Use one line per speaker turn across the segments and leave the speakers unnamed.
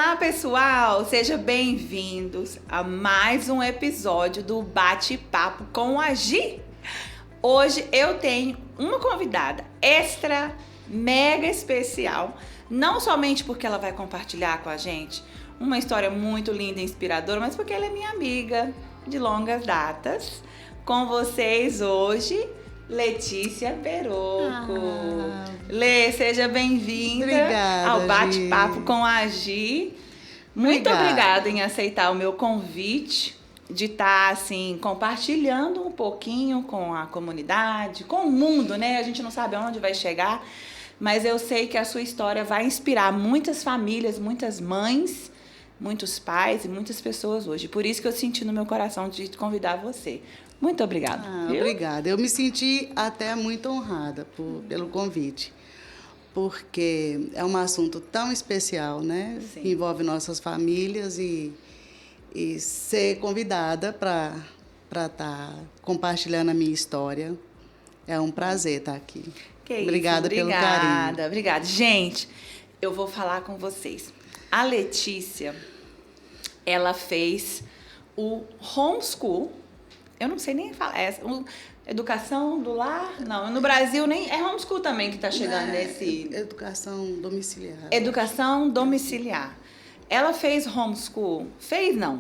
Olá, pessoal! Sejam bem-vindos a mais um episódio do Bate-Papo com a Gi. Hoje eu tenho uma convidada extra, mega especial, não somente porque ela vai compartilhar com a gente uma história muito linda e inspiradora, mas porque ela é minha amiga de longas datas. Com vocês hoje, Letícia Peroco. Lê, seja bem-vinda ao Bate-Papo com a Gi. Muito obrigada em aceitar o meu convite de estar, assim, compartilhando um pouquinho com a comunidade, com o mundo, né? A gente não sabe aonde vai chegar, mas eu sei que a sua história vai inspirar muitas famílias, muitas mães, muitos pais e muitas pessoas hoje. Por isso que eu senti no meu coração de convidar você. Muito obrigada.
Obrigada. Eu me senti até muito honrada pelo convite, porque é um assunto tão especial, né?
Sim.
Que envolve nossas famílias e ser convidada para estar compartilhando a minha história. É um prazer estar aqui.
Obrigada
pelo carinho.
Obrigada. Gente, eu vou falar com vocês. A Letícia, ela fez o homeschool. Eu não sei nem falar. Educação do lar? Não, no Brasil nem é homeschool também que está chegando nesse...
Educação domiciliar.
Educação domiciliar. Ela fez homeschool,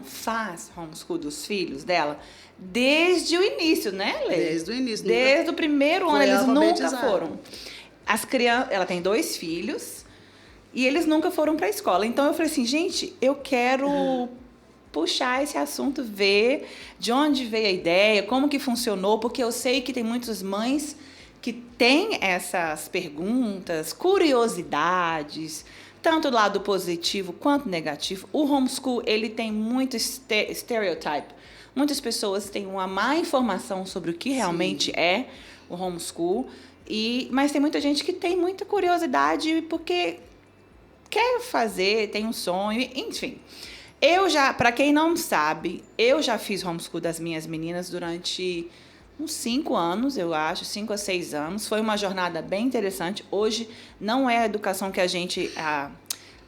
faz homeschool dos filhos dela desde o início, né, Lê?
Desde o início.
Desde o primeiro ano, eles nunca foram. As crianças, ela tem 2 filhos e eles nunca foram para a escola. Então eu falei assim, gente, eu quero puxar esse assunto, ver de onde veio a ideia, como que funcionou, porque eu sei que tem muitas mães que têm essas perguntas, curiosidades, tanto do lado positivo quanto negativo. O homeschool, ele tem muito stereotype. Muitas pessoas têm uma má informação sobre o que realmente é o homeschool, mas tem muita gente que tem muita curiosidade porque quer fazer, tem um sonho, enfim. Para quem não sabe, eu já fiz homeschool das minhas meninas durante uns 5 anos, eu acho, 5 a 6 anos. Foi uma jornada bem interessante. Hoje não é a educação que a gente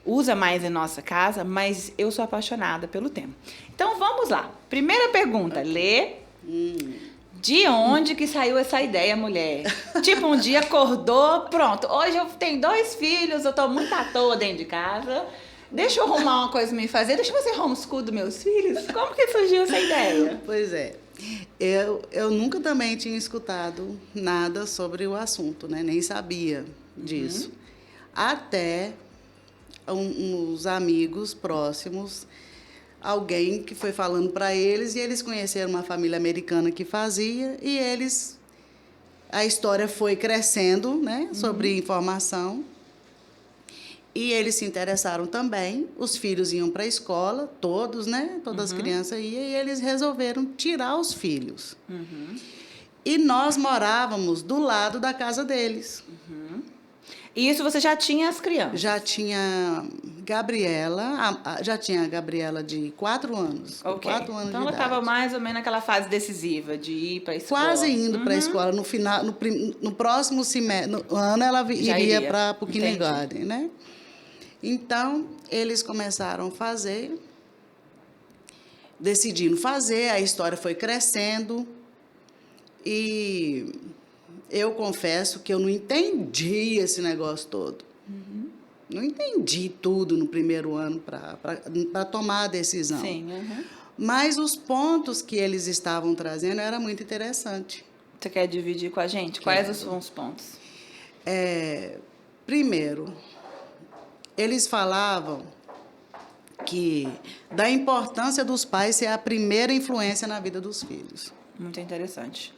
usa mais em nossa casa, mas eu sou apaixonada pelo tema. Então, vamos lá. Primeira pergunta, Lê. De onde que saiu essa ideia, mulher? Tipo, um dia acordou, pronto. Hoje eu tenho 2 filhos, eu tô muito à toa dentro de casa. Deixa eu arrumar uma coisa pra me fazer, deixa eu fazer homeschool dos meus filhos. Como que surgiu essa ideia?
Pois é. Eu nunca também tinha escutado nada sobre o assunto, né? Nem sabia disso. Até uns amigos próximos, alguém que foi falando para eles, e eles conheceram uma família americana que fazia, e a história foi crescendo, né? Sobre informação. E eles se interessaram também, os filhos iam para a escola, todos, né? Todas as crianças iam, e eles resolveram tirar os filhos. E nós morávamos do lado da casa deles.
E isso você já tinha as crianças?
Já tinha a Gabriela de 4 anos.
Ok.
4 anos
então
de
ela
idade.
estava mais ou menos naquela fase decisiva de ir para a escola.
Quase indo para a escola. No final, no próximo ano ela iria para o kindergarten, né? Então, eles começaram a fazer, decidindo fazer, a história foi crescendo, e eu confesso que eu não entendi esse negócio todo. Não entendi tudo no primeiro ano para tomar a decisão.
Sim.
Mas os pontos que eles estavam trazendo era muito interessante.
Você quer dividir com a gente? Quais são os pontos?
Primeiro, eles falavam da importância dos pais ser a primeira influência na vida dos filhos.
Muito interessante.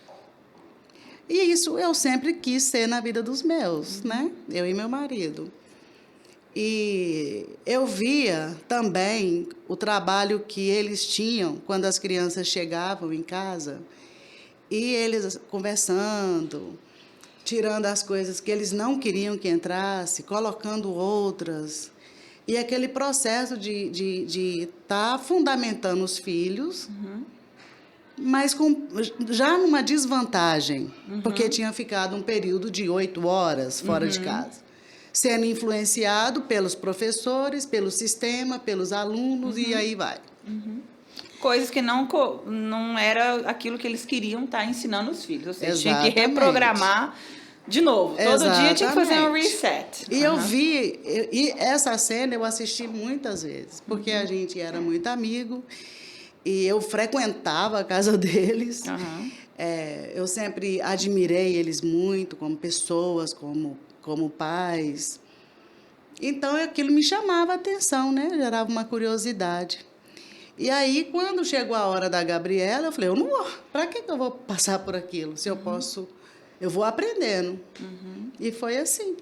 E isso eu sempre quis ser na vida dos meus, né? Eu e meu marido. E eu via também o trabalho que eles tinham quando as crianças chegavam em casa, e eles conversando, tirando as coisas que eles não queriam que entrasse, colocando outras. E aquele processo de estar fundamentando os filhos, mas já numa desvantagem, porque tinha ficado um período de 8 horas fora de casa. sendo influenciado pelos professores, pelo sistema, pelos alunos, e aí vai.
Coisas que não era aquilo que eles queriam estar ensinando os filhos. Ou seja, tinha que
Exatamente.
reprogramar de novo. Todo dia tinha que fazer um reset.
E eu vi, e essa cena eu assisti muitas vezes, porque a gente era muito amigo, e eu frequentava a casa deles. Eu sempre admirei eles muito como pessoas, como pais. Então, aquilo me chamava a atenção, né? Gerava uma curiosidade. E aí, quando chegou a hora da Gabriela, eu falei, eu não vou. Para que eu vou passar por aquilo? Se eu posso, eu vou aprendendo. E foi assim.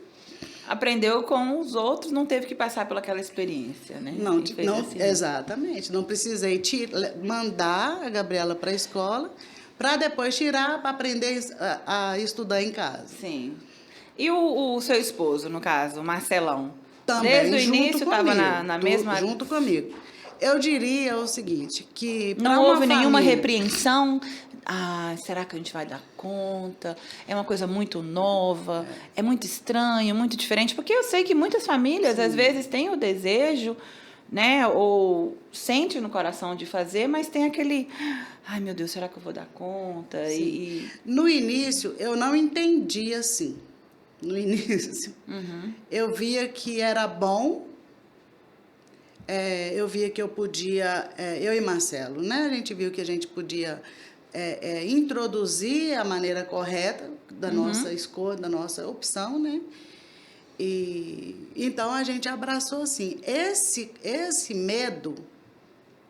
Aprendeu com os outros, não teve que passar pelaquela experiência, né?
Não,
assim.
Exatamente. Não precisei mandar a Gabriela para a escola para depois tirar para aprender a estudar em casa.
Sim. E o seu esposo, no caso, o Marcelão?
Também,
desde o início estava na mesma...
Junto comigo. Eu diria o seguinte, que...
Não houve nenhuma repreensão? Ah, será que a gente vai dar conta? É uma coisa muito nova, é muito estranho, muito diferente. Porque eu sei que muitas famílias, às vezes, têm o desejo, né? Ou sente no coração de fazer, mas tem aquele... Ai, meu Deus, será que eu vou dar conta?
No início, eu não entendi assim. No início. Eu via que era bom, eu via que eu podia, eu e Marcelo, né? A gente viu que a gente podia introduzir a maneira correta da nossa escolha, da nossa opção, né? E então a gente abraçou assim. Esse medo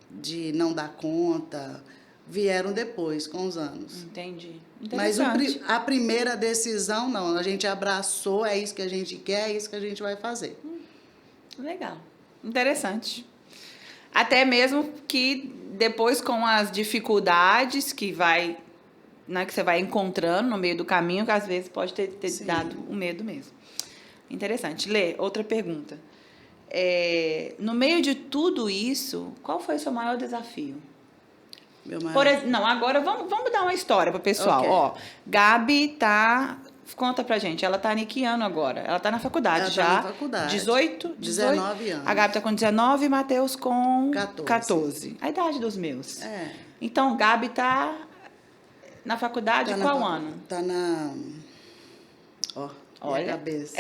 de não dar conta vieram depois, com os anos.
Entendi.
Mas a primeira decisão, não. A gente abraçou, é isso que a gente quer, é isso que a gente vai fazer.
Legal. Interessante. Até mesmo que depois, com as dificuldades que você vai encontrando no meio do caminho, que às vezes pode ter dado o medo mesmo. Interessante. Lê, outra pergunta. No meio de tudo isso, qual foi o seu maior desafio? Não, agora vamos dar uma história para o pessoal.
Okay.
Ó, Gabi conta pra gente, ela tá em que ano agora? Ela tá na faculdade
ela
já?
Tá na faculdade.
19 anos. A Gabi tá com 19 e Matheus com 14. A idade dos meus. Então, Gabi tá na faculdade qual ano?
Tá na...
Olha.
Minha cabeça.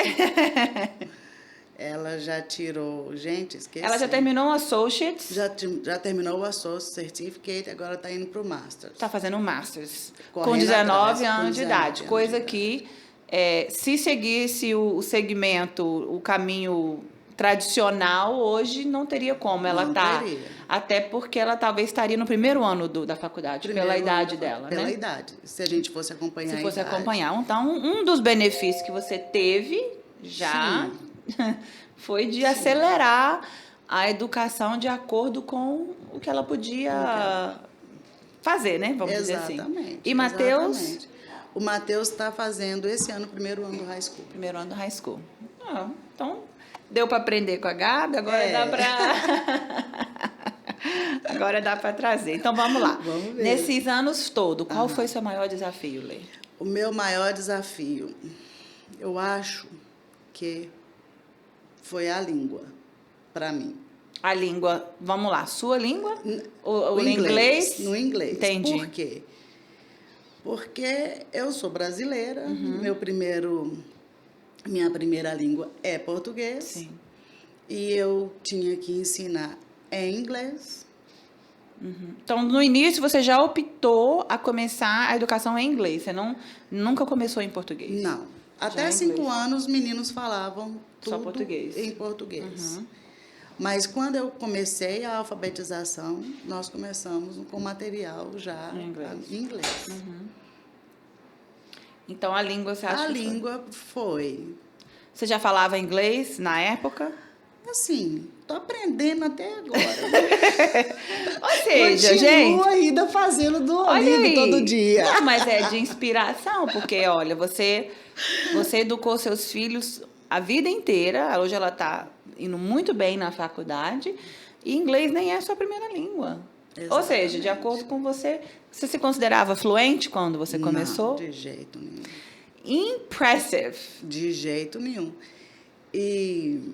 Ela já tirou... Gente, esqueci.
Ela já terminou o Associates?
Já terminou o Associate Certificate, agora está indo para o Masters.
Está fazendo o Masters. Com 19 anos de idade. Coisa que, se seguisse o segmento, o caminho tradicional, hoje não teria como. Ela teria. Até porque ela talvez estaria no primeiro ano da faculdade, pela idade dela, né?
Pela idade, se a gente fosse acompanhar
Se fosse acompanhar. Então, um dos benefícios que você teve já... foi de acelerar a educação de acordo com o que ela podia fazer, né? Vamos dizer assim. E Matheus?
O Matheus está fazendo esse ano o primeiro ano do high school.
Primeiro ano do high school. Então, deu para aprender com a Gabi, agora dá para... agora dá para trazer. Então, vamos lá.
Vamos ver.
Nesses anos todos, qual foi o seu maior desafio, Lê?
O meu maior desafio, eu acho que foi a língua, para mim.
A língua, vamos lá, sua língua?
O inglês? No inglês.
Entendi.
Por quê? Porque eu sou brasileira, minha primeira língua é português.
Sim.
E eu tinha que ensinar em inglês.
Então, no início, você já optou a começar a educação em inglês, você nunca começou em português?
Não. Até 5 anos, os meninos falavam tudo
só português.
Em português. Mas quando eu comecei a alfabetização, nós começamos com material já em inglês.
Então, a língua, você acha
que língua foi?
Você já falava inglês na época?
Assim, tô aprendendo até agora.
Ou seja,
Continuo ainda fazendo do ouvido todo dia.
Não, mas é de inspiração, porque, olha, você educou seus filhos a vida inteira. Hoje ela está indo muito bem na faculdade. E inglês nem é a sua primeira língua. Exatamente. Ou seja, de acordo com você se considerava fluente quando você começou?
Não, de jeito nenhum.
Impressive.
De jeito nenhum. E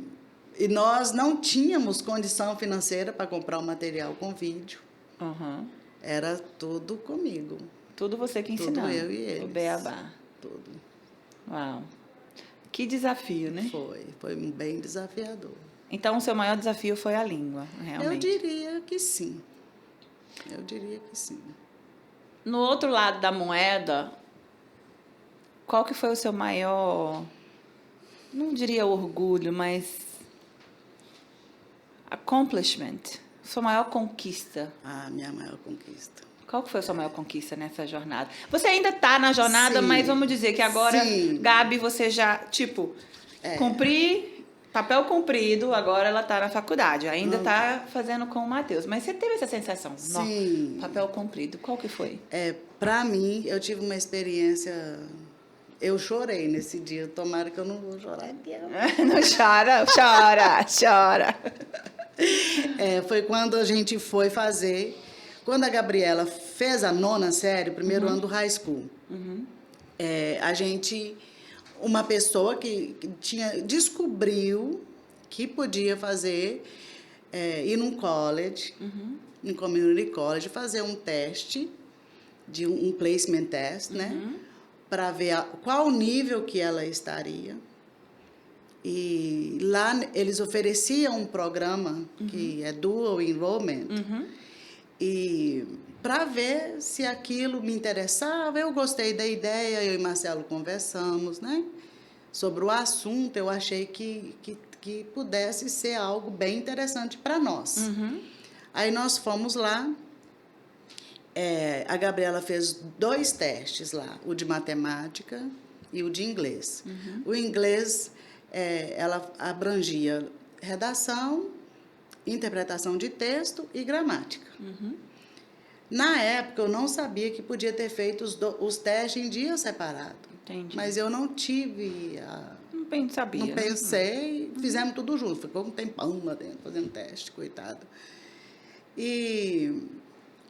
nós não tínhamos condição financeira para comprar o material com vídeo.
Uhum.
Era tudo comigo.
Tudo você que ensinava.
Tudo eu e eles.
O beabá.
Tudo.
Uau. Que desafio, né?
Foi bem desafiador.
Então, o seu maior desafio foi a língua, realmente?
Eu diria que sim.
No outro lado da moeda, qual que foi o seu maior, não diria orgulho, mas accomplishment, sua maior conquista?
Minha maior conquista.
Qual que foi a sua maior conquista nessa jornada? Você ainda está na jornada,
Sim,
mas vamos dizer que agora,
sim.
Gabi, você já, cumpri, papel cumprido, agora ela está na faculdade, ainda está fazendo com o Matheus. Mas você teve essa sensação?
Sim.
Papel cumprido, qual que foi?
Para mim, eu tive uma experiência... Eu chorei nesse dia, tomara que eu não vou chorar aqui.
Não chora.
Foi quando a gente foi fazer... Quando a Gabriela fez a 9ª série, o primeiro ano do high school, a gente... Uma pessoa que descobriu que podia fazer... ir num college, um community college, fazer um teste, de um placement test, né? Para ver qual nível que ela estaria. E lá eles ofereciam um programa que é Dual Enrollment. E para ver se aquilo me interessava, eu gostei da ideia, eu e Marcelo conversamos, né? Sobre o assunto, eu achei que pudesse ser algo bem interessante para nós. Aí nós fomos lá, a Gabriela fez 2 testes lá, o de matemática e o de inglês. O inglês, ela abrangia redação, interpretação de texto e gramática. Na época, eu não sabia que podia ter feito os testes em dia separado.
Entendi.
Mas eu não tive...
Não sabia.
Não pensei, fizemos tudo junto. Ficou um tempão lá dentro, fazendo teste, coitado. E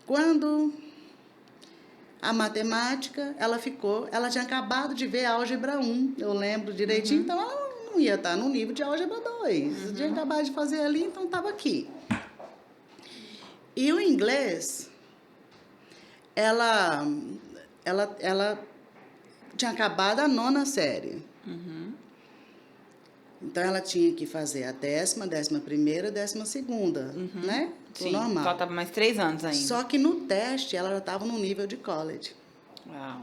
quando a matemática, ela tinha acabado de ver álgebra 1, eu lembro direitinho, então ela não ia estar no nível de álgebra 2. Tinha acabado de fazer ali, então estava aqui. E o inglês, ela tinha acabado a 9ª série. Então, ela tinha que fazer a 10ª, 11ª, 12ª, né?
Sim,
normal.
faltava mais 3 anos ainda.
Só que no teste, ela já estava no nível de college.
Uau.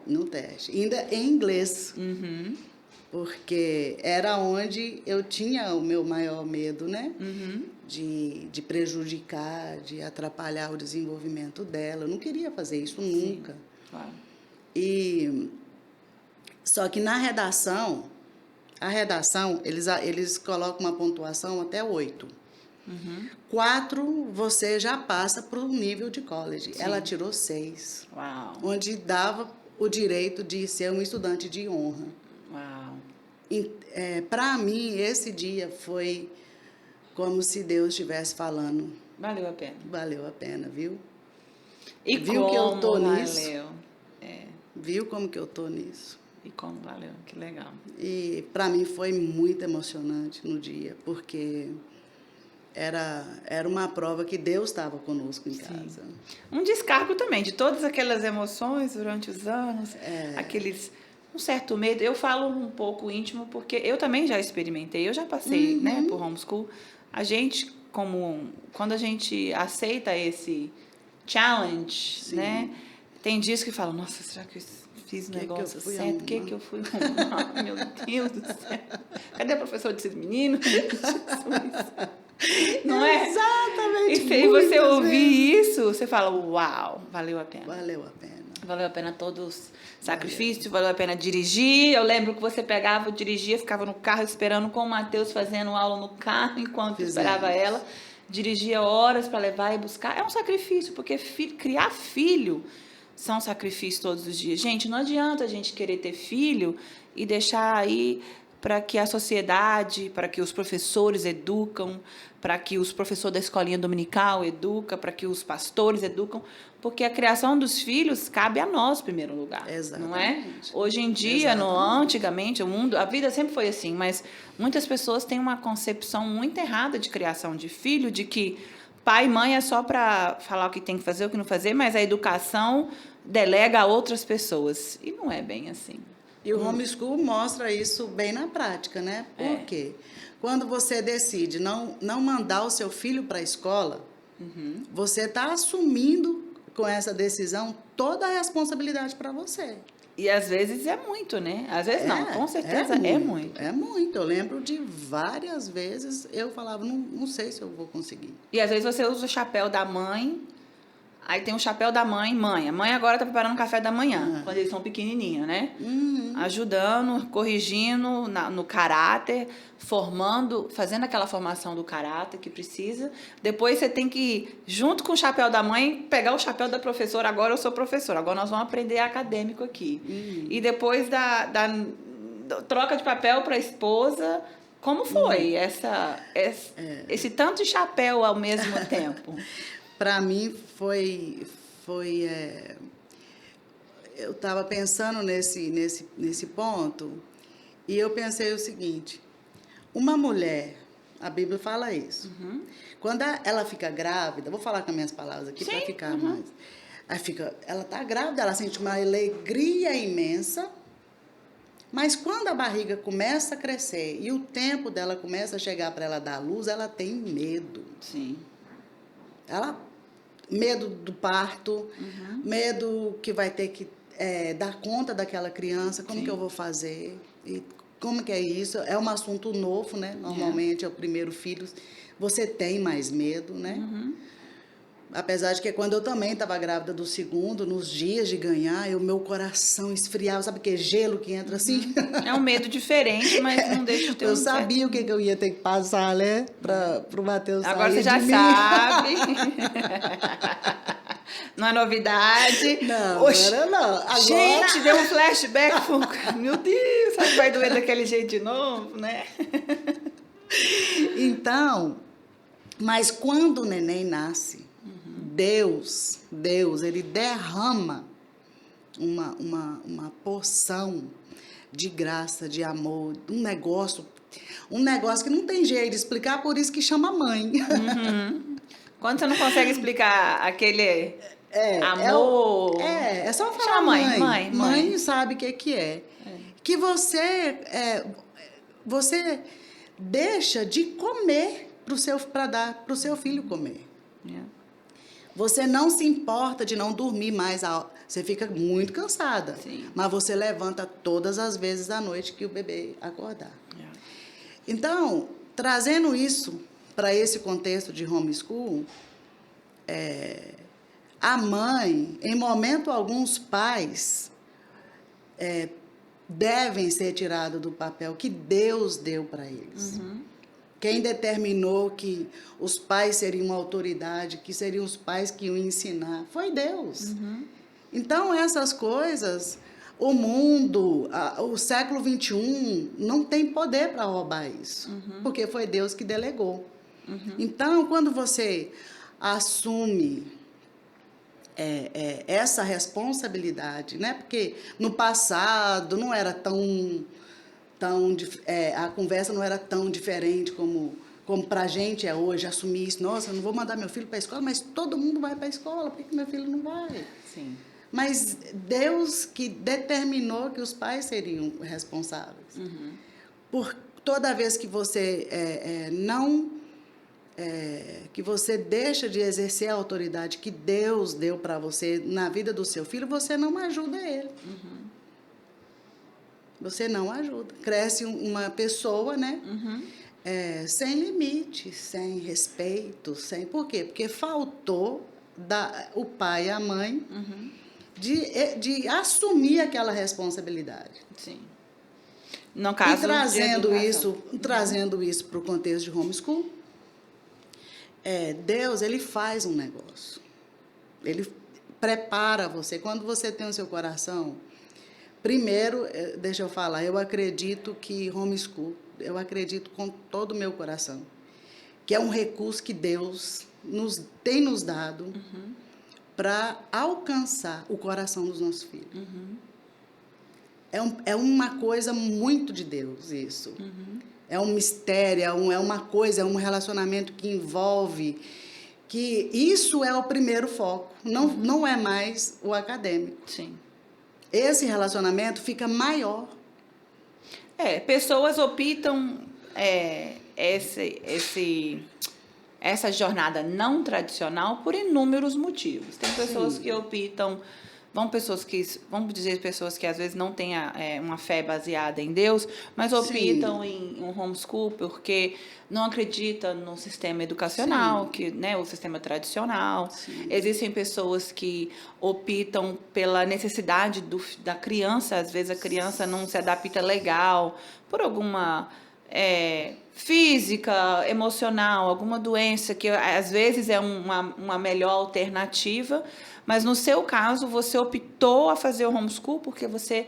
No teste. Ainda em inglês. Porque era onde eu tinha o meu maior medo, né? De prejudicar, de atrapalhar o desenvolvimento dela. Eu não queria fazer isso nunca.
Claro.
Só que na redação, eles colocam uma pontuação até 8. 4, você já passa para o nível de college. Sim. Ela tirou 6.
Uau.
Onde dava o direito de ser um estudante de honra.
Uau.
Para mim, esse dia foi como se Deus estivesse falando.
Valeu a pena.
Valeu a pena, viu?
E
viu
como
que eu tô
valeu?
nisso? Viu como que eu tô nisso?
E como valeu? Que legal.
E para mim foi muito emocionante no dia, porque era uma prova que Deus estava conosco em casa.
Um descargo também de todas aquelas emoções durante os anos, um certo medo. Eu falo um pouco íntimo porque eu também já experimentei, eu já passei, né, por homeschool. A gente, quando a gente aceita esse challenge, né, tem dias que falam, nossa, será que eu fiz o negócio certo? O que eu fui arrumar? Meu Deus do céu. Cadê o professor desses meninos? Jesus. Não é?
Exatamente.
E você ouvir isso, você fala, uau, valeu a pena.
Valeu a pena.
Valeu a pena todos os sacrifícios, valeu a pena dirigir. Eu lembro que você pegava, dirigia, ficava no carro esperando com o Matheus, fazendo aula no carro, enquanto esperava ela. Dirigia horas para levar e buscar. É um sacrifício, porque criar filho são sacrifícios todos os dias. Gente, não adianta a gente querer ter filho e deixar aí para que a sociedade, para que os professores educam, para que os professores da escolinha dominical educam, para que os pastores educam, porque a criação dos filhos cabe a nós, em primeiro lugar.
Exatamente.
Não é? Hoje em dia, antigamente, o mundo, a vida sempre foi assim, mas muitas pessoas têm uma concepção muito errada de criação de filho, de que pai e mãe é só para falar o que tem que fazer, o que não fazer, mas a educação delega a outras pessoas. E não é bem assim.
E o homeschool mostra isso bem na prática, né? Por quê? Quando você decide não mandar o seu filho para a escola, você está assumindo com essa decisão toda a responsabilidade para você.
E às vezes é muito, né? Às vezes não, com certeza é muito.
É muito. Eu lembro de várias vezes eu falava, não sei se eu vou conseguir.
E às vezes você usa o chapéu da mãe. Aí tem o chapéu da mãe. A mãe agora está preparando o café da manhã, quando eles são pequenininhos, né? Ajudando, corrigindo no caráter, formando, fazendo aquela formação do caráter que precisa. Depois você tem que, junto com o chapéu da mãe, pegar o chapéu da professora. Agora eu sou professora, agora nós vamos aprender acadêmico aqui. E depois da troca de papel para a esposa, como foi esse tanto de chapéu ao mesmo tempo?
Para mim foi eu estava pensando nesse ponto e eu pensei o seguinte: uma mulher, a Bíblia fala isso, quando ela fica grávida, vou falar com as minhas palavras aqui para ficar mais, ela está grávida, ela sente uma alegria imensa, mas quando a barriga começa a crescer e o tempo dela começa a chegar para ela dar à luz, ela tem medo.
Sim.
Medo do parto, medo que vai ter que dar conta daquela criança, como que eu vou fazer, e como que é isso, é um assunto novo, né? Normalmente é o primeiro filho, você tem mais medo, né? Apesar de que quando eu também estava grávida do segundo, nos dias de ganhar, o meu coração esfriava, sabe que gelo que entra assim?
É um medo diferente, mas não deixa de ter
eu sabia o que eu ia ter que passar, né? Para o Matheus sair.
Agora você já sabe. Não é novidade.
Não, agora não. Agora...
Gente, deu um flashback. Meu Deus, sabe que vai doer daquele jeito de novo, né?
Então, mas quando o neném nasce, Deus, ele derrama uma porção de graça, de amor, um negócio que não tem jeito de explicar, por isso que chama mãe.
Quando você não consegue explicar aquele amor...
É só falar mãe. Mãe sabe o que é. Que você deixa de comer para dar para o seu filho comer. Você não se importa de não dormir mais, você fica muito cansada, mas você levanta todas as vezes à noite que o bebê acordar. Então, trazendo isso para esse contexto de homeschool, a mãe, em momento algum, os pais devem ser tirados do papel que Deus deu para eles. Quem determinou que os pais seriam uma autoridade, que seriam os pais que iam ensinar, foi Deus. Então, essas coisas, o mundo, o século XXI, não tem poder para roubar isso, porque foi Deus que delegou. Então, quando você assume essa responsabilidade, né? Porque no passado não era a conversa não era tão diferente como para a gente é hoje, assumir isso. Nossa, eu não vou mandar meu filho para a escola, mas todo mundo vai para a escola, por que meu filho não vai? Sim. Mas Deus que determinou que os pais seriam responsáveis. Por toda vez que você que você deixa de exercer a autoridade que Deus deu para você na vida do seu filho, você não ajuda ele. Você não ajuda. Cresce uma pessoa, né? Sem limite, sem respeito, Por quê? Porque faltou o pai e a mãe de assumir aquela responsabilidade.
Sim. No caso,
e trazendo isso para o contexto de homeschool, Deus, ele faz um negócio. Ele prepara você. Quando você tem o seu coração Primeiro, deixa eu falar, eu acredito que homeschool, eu acredito com todo o meu coração, que é um recurso que Deus tem nos dado para alcançar o coração dos nossos filhos. É uma coisa muito de Deus, isso. É um mistério, é uma coisa, é um relacionamento que envolve, que isso é o primeiro foco, não é mais o acadêmico.
Sim.
Esse relacionamento fica maior.
Pessoas optam essa jornada não tradicional por inúmeros motivos. Tem pessoas que optam, vamos dizer, pessoas que às vezes não têm uma fé baseada em Deus, mas optam em um homeschool porque não acredita no sistema educacional, o sistema tradicional.
Sim.
Existem pessoas que optam pela necessidade da criança, às vezes a criança não se adapta legal por alguma física, emocional, alguma doença que às vezes é uma melhor alternativa, mas no seu caso você optou a fazer o homeschool porque você...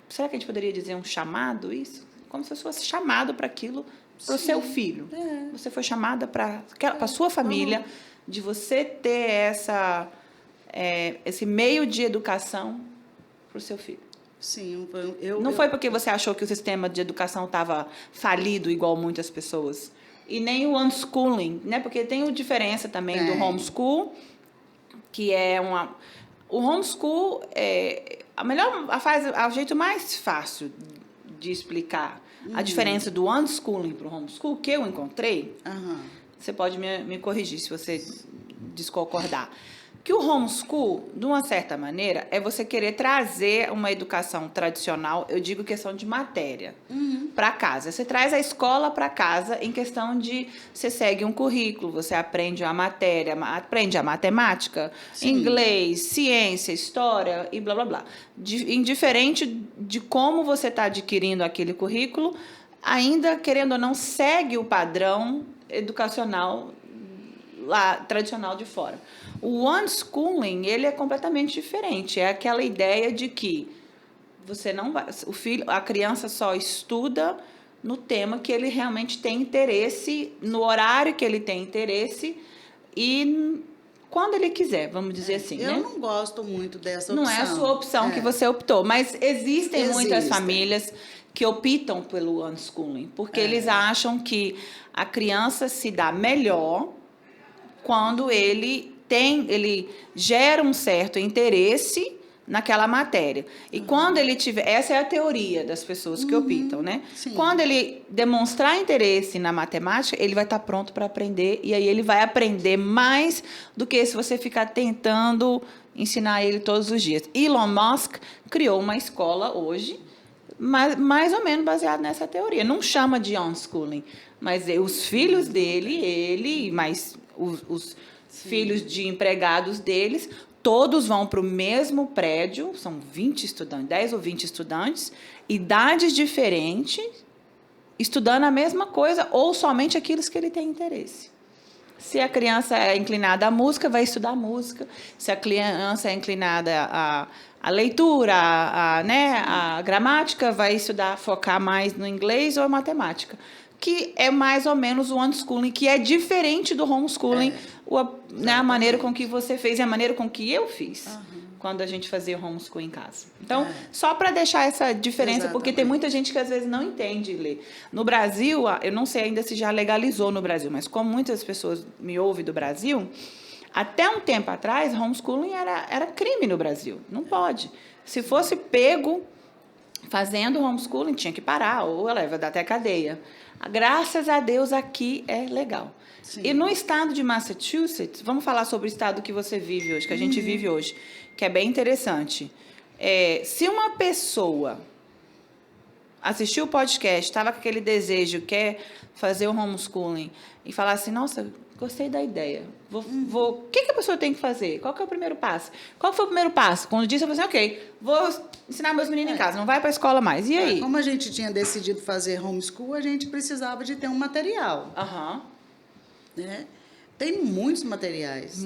será que a gente poderia dizer um chamado, isso? Como se fosse chamado para aquilo, para o seu filho. Você foi chamada para a sua família, de você ter esse meio de educação para o seu filho.
Sim,
não foi porque você achou que o sistema de educação estava falido, igual muitas pessoas. E nem o unschooling, né? Porque tem a diferença também do homeschool, que é o homeschool é o jeito mais fácil de explicar a diferença do unschooling para o homeschool, que eu encontrei. Você pode me corrigir se você discordar. Que o homeschool, de uma certa maneira, é você querer trazer uma educação tradicional, eu digo questão de matéria, para casa. Você traz a escola para casa em questão de você segue um currículo, você aprende a matéria, aprende a matemática, inglês, ciência, história e blá, blá, blá. Indiferente de como você está adquirindo aquele currículo, ainda, querendo ou não, segue o padrão educacional lá, tradicional de fora. O unschooling, ele é completamente diferente. É aquela ideia de que você não vai, a criança só estuda no tema que ele realmente tem interesse, no horário que ele tem interesse e quando ele quiser, vamos dizer assim.
Eu não gosto muito dessa opção.
Não é a sua opção que você optou, mas existem muitas famílias que optam pelo unschooling, porque eles acham que a criança se dá melhor quando ele gera um certo interesse naquela matéria. E quando ele tiver... Essa é a teoria das pessoas que optam, né? Quando ele demonstrar interesse na matemática, ele vai estar pronto para aprender, e aí ele vai aprender mais do que se você ficar tentando ensinar ele todos os dias. Elon Musk criou uma escola hoje, mais ou menos baseada nessa teoria. Não chama de unschooling, mas os filhos dele, mais os filhos de empregados deles, todos vão para o mesmo prédio, são 20 estudantes, 10 ou 20 estudantes, idades diferentes, estudando a mesma coisa ou somente aquilo que ele tem interesse. Se a criança é inclinada à música, vai estudar música. Se a criança é inclinada à leitura, à gramática, vai focar mais no inglês ou matemática. Que é mais ou menos o unschooling, que é diferente do homeschooling, a maneira com que você fez e a maneira com que eu fiz, quando a gente fazia homeschooling em casa. Então, só para deixar essa diferença, porque tem muita gente que às vezes não entende ler. No Brasil, eu não sei ainda se já legalizou no Brasil, mas como muitas pessoas me ouvem do Brasil, até um tempo atrás, homeschooling era crime no Brasil. Não pode. Se fosse pego fazendo homeschooling, tinha que parar, ou leva até cadeia. Graças a Deus, aqui é legal. E no estado de Massachusetts, vamos falar sobre o estado que você vive hoje, que a gente vive hoje, que é bem interessante. Se uma pessoa assistiu o podcast, estava com aquele desejo, quer fazer o homeschooling, e falar assim, nossa, gostei da ideia. O que a pessoa tem que fazer? Qual que é o primeiro passo? Qual foi o primeiro passo? Quando disse, eu falei assim, ok, vou ensinar meus meninos em casa, não vai para a escola mais. E aí?
Como a gente tinha decidido fazer homeschool, a gente precisava de ter um material. Né? Tem muitos materiais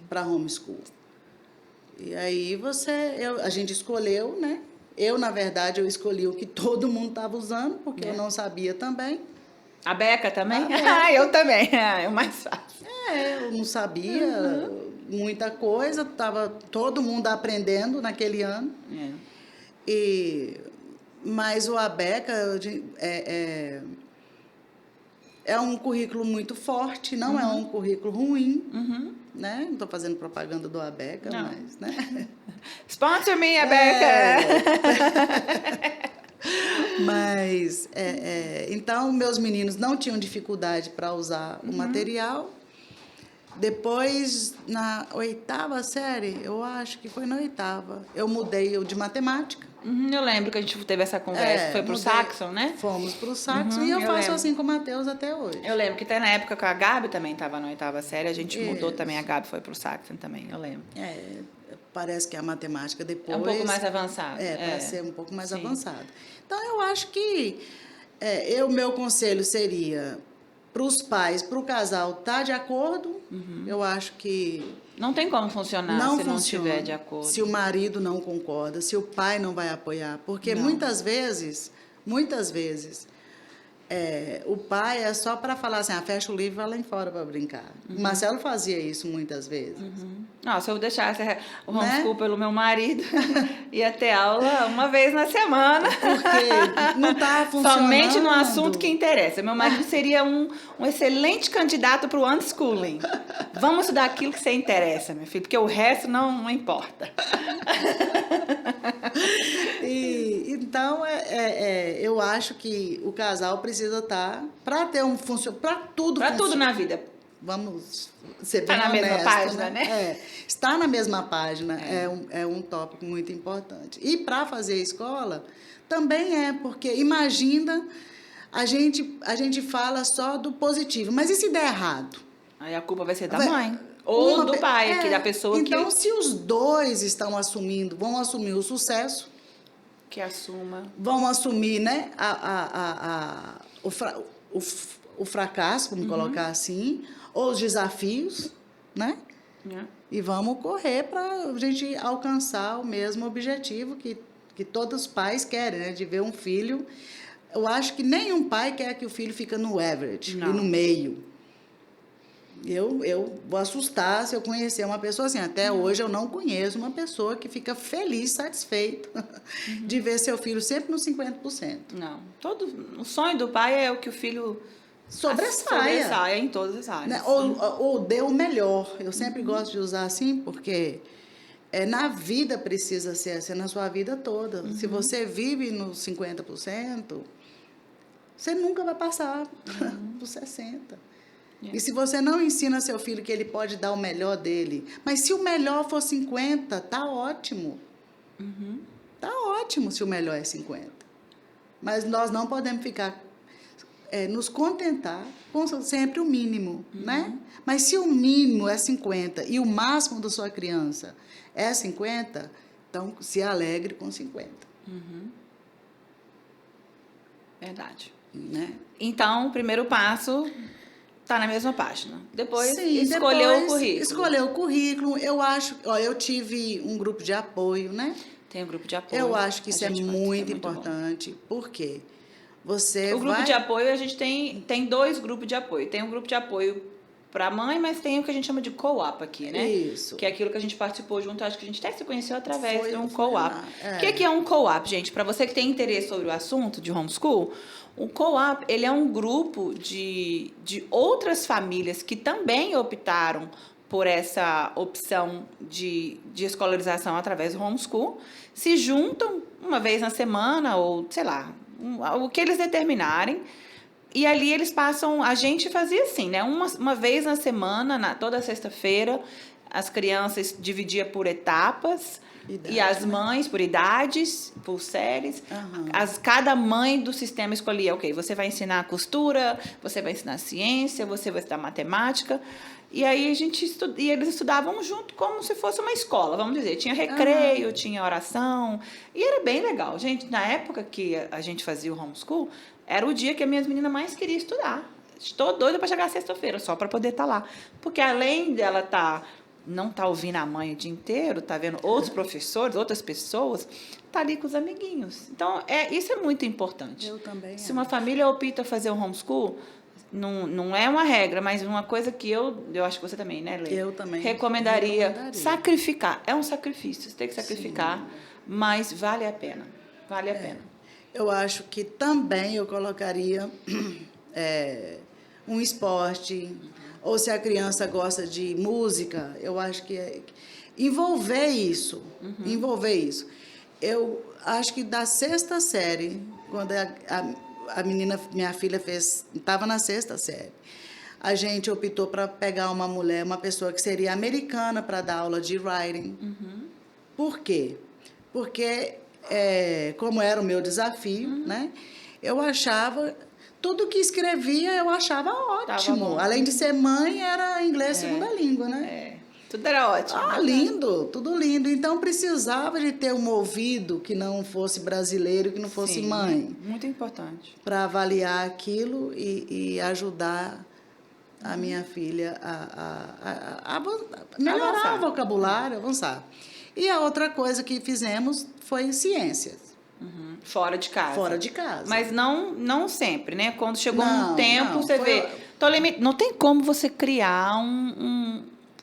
para homeschool. E aí a gente escolheu, né? Na verdade, eu escolhi o que todo mundo estava usando, porque eu não sabia também.
A Beca também?
A Beca.
Ah, eu também. É o mais fácil.
Eu não sabia muita coisa, estava todo mundo aprendendo naquele ano. Mas o ABECA é um currículo muito forte, não é um currículo ruim, né? Não estou fazendo propaganda do ABECA, mas, né?
Sponsor me, ABECA!
Mas, então, meus meninos não tinham dificuldade para usar o material. Depois, na 8ª série, eu acho que foi na 8ª, eu mudei o de matemática.
Eu lembro que a gente teve essa conversa, foi pro Saxon, né?
Fomos pro Saxon e eu faço assim com o Matheus até hoje.
Eu lembro que até na época que a Gabi também estava na 8ª série, a gente mudou também, a Gabi foi pro Saxon também, eu lembro.
Parece que a matemática depois...
É um pouco mais avançada.
Para ser um pouco mais avançada. Então, eu acho que o meu conselho seria para os pais, para o casal estar de acordo. Eu acho que...
Não tem como funcionar se não estiver de acordo.
Se o marido não concorda, se o pai não vai apoiar. Porque muitas vezes, o pai é só para falar assim, fecha o livro e vai lá em fora para brincar. O Marcelo fazia isso muitas vezes.
Não, se eu deixasse o homeschool pelo meu marido, ia ter aula uma vez na semana.
Porque não está funcionando.
Somente no assunto que interessa. Meu marido seria um excelente candidato para o unschooling. Vamos estudar aquilo que você interessa, meu filho, porque o resto não importa.
Então, eu acho que o casal precisa estar para ter um funcionamento, para tudo.
Para tudo na vida.
Vamos ser bem
honesto, na mesma página, né?
Estar na mesma página é um tópico muito importante. E para fazer escola também porque imagina a gente fala só do positivo, mas e se der errado?
Aí a culpa vai ser da mãe. Ou do pai, que da pessoa
então, se os dois vão assumir o sucesso,
que assuma.
Vão assumir, né, o fracasso, vamos colocar assim, ou os desafios, né? E vamos correr para a gente alcançar o mesmo objetivo que todos os pais querem, né? De ver um filho. Eu acho que nenhum pai quer que o filho fique no average, e no meio. Eu vou assustar se eu conhecer uma pessoa assim. Até hoje eu não conheço uma pessoa que fica feliz, satisfeita de ver seu filho sempre no 50%.
Não. O sonho do pai é o que o filho sobressaia em todas as áreas.
Né? Ou dê o melhor. Eu sempre gosto de usar assim, porque na vida precisa ser assim, na sua vida toda. Se você vive no 50%, você nunca vai passar por 60%. E se você não ensina seu filho que ele pode dar o melhor dele, mas se o melhor for 50, tá ótimo. Tá ótimo se o melhor é 50. Mas nós não podemos ficar, nos contentar com sempre o mínimo, né? Mas se o mínimo é 50 e o máximo da sua criança é 50, então se alegre com 50.
Verdade.
Né?
Então, o primeiro passo... Está na mesma página. Depois, escolheu o currículo.
Escolheu o currículo. Eu acho... eu tive um grupo de apoio, né?
Tem um grupo de apoio.
Eu acho que isso é muito importante. Por quê? O
grupo de apoio, a gente tem 2 grupos de apoio. Tem um grupo de apoio para a mãe, mas tem o que a gente chama de co-op aqui, né?
Isso.
Que é aquilo que a gente participou junto. Acho que a gente até se conheceu através de um co-op. O que é um co-op, gente? Para você que tem interesse sobre o assunto de homeschool... O co-op, ele é um grupo de outras famílias que também optaram por essa opção de escolarização através do homeschool, se juntam uma vez na semana, ou sei lá, o que eles determinarem, e ali eles passam... A gente fazia assim, né? Uma vez na semana, toda sexta-feira, as crianças dividiam por etapas... E as mães, por idades, por séries. Cada mãe do sistema escolhia, você vai ensinar costura, você vai ensinar ciência, você vai estudar matemática. E aí eles estudavam junto como se fosse uma escola, vamos dizer. Tinha recreio, tinha oração. E era bem legal. Gente, na época que a gente fazia o homeschool, era o dia que as minhas meninas mais queriam estudar. Estou doida para chegar sexta-feira, só para poder estar lá. Porque além dela estar não está ouvindo a mãe o dia inteiro, está vendo outros professores, outras pessoas, está ali com os amiguinhos. Então, isso é muito importante.
Eu também
Se uma família opta fazer um homeschool, não é uma regra, mas uma coisa que eu acho que você também, né, Lê?
Eu também
recomendaria sacrificar. É um sacrifício, você tem que sacrificar, mas vale a pena. Vale a pena.
Eu acho que também eu colocaria um esporte, ou se a criança gosta de música, eu acho que envolver isso. Envolver isso. Eu acho que da 6ª série, quando a menina, minha filha estava na 6ª série, a gente optou para pegar uma mulher, uma pessoa que seria americana para dar aula de writing. Por quê? Porque, como era o meu desafio, né, eu achava... Tudo que escrevia eu achava ótimo. Além de ser mãe, era inglês segunda língua, né?
Tudo era ótimo.
Lindo, tudo lindo. Então, precisava de ter um ouvido que não fosse brasileiro, que não fosse mãe.
Muito importante.
Para avaliar aquilo e ajudar a minha filha a melhorar o vocabulário, avançar. E a outra coisa que fizemos foi ciências.
Fora de casa.
Fora de casa.
Mas não sempre, né? Quando chegou um tempo, você vê... Não tem como você criar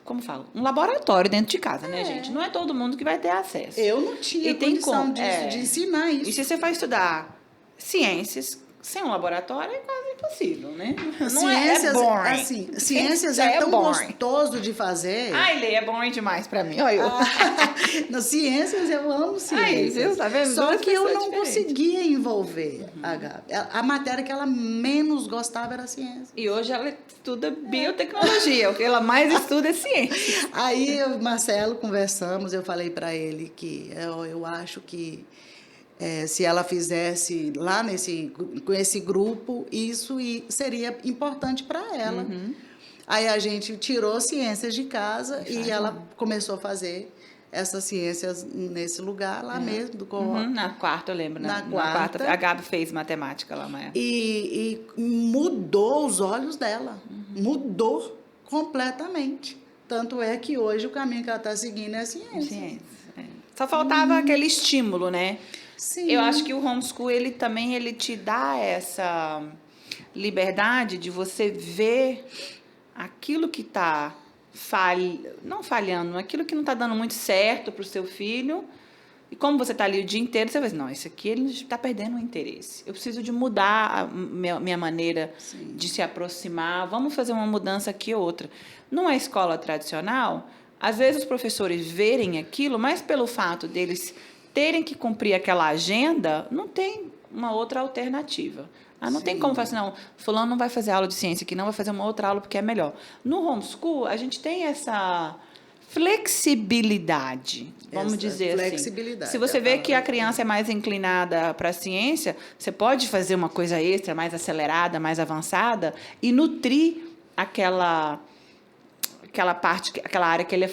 como fala? Um laboratório dentro de casa, né, gente? Não é todo mundo que vai ter acesso.
Eu não tinha condição de ensinar isso.
E se você vai estudar ciências sem um laboratório, é quase impossível, né?
Ciências,
é boring.
Assim, ciências é tão gostoso de fazer.
Ai, Lê, é boring demais pra mim. Olha eu.
Nas ciências, eu amo ciências.
Viu? Tá vendo?
Só que eu não conseguia envolver a Gabi. A matéria que ela menos gostava era ciência.
E hoje ela estuda biotecnologia. O que ela mais estuda é ciência.
Aí, eu e o Marcelo conversamos, eu falei para ele que eu acho que se ela fizesse lá com esse grupo, isso seria importante para ela. Aí a gente tirou ciências de casa e ela começou a fazer essas ciências nesse lugar lá mesmo, do co-op.
Na quarta, eu lembro. Na quarta, a Gabi fez matemática lá, mas...
E mudou os olhos dela. Mudou completamente. Tanto é que hoje o caminho que ela está seguindo é a ciência.
Só faltava aquele estímulo, né?
Sim.
Eu acho que o homeschool, ele te dá essa liberdade de você ver aquilo que está não falhando, aquilo que não está dando muito certo para o seu filho. E como você está ali o dia inteiro, você vai dizer, não, isso aqui ele está perdendo o interesse. Eu preciso de mudar a minha maneira de se aproximar. Vamos fazer uma mudança aqui ou outra. Numa escola tradicional, às vezes os professores verem aquilo, mas pelo fato deles terem que cumprir aquela agenda, não tem uma outra alternativa. Não tem como falar assim, não, fulano não vai fazer aula de ciência aqui, não vai fazer uma outra aula porque é melhor. No homeschool, a gente tem essa flexibilidade, vamos dizer assim. Se você vê que a criança é mais inclinada para a ciência, você pode fazer uma coisa extra, mais acelerada, mais avançada, e nutrir aquela parte, aquela área que ele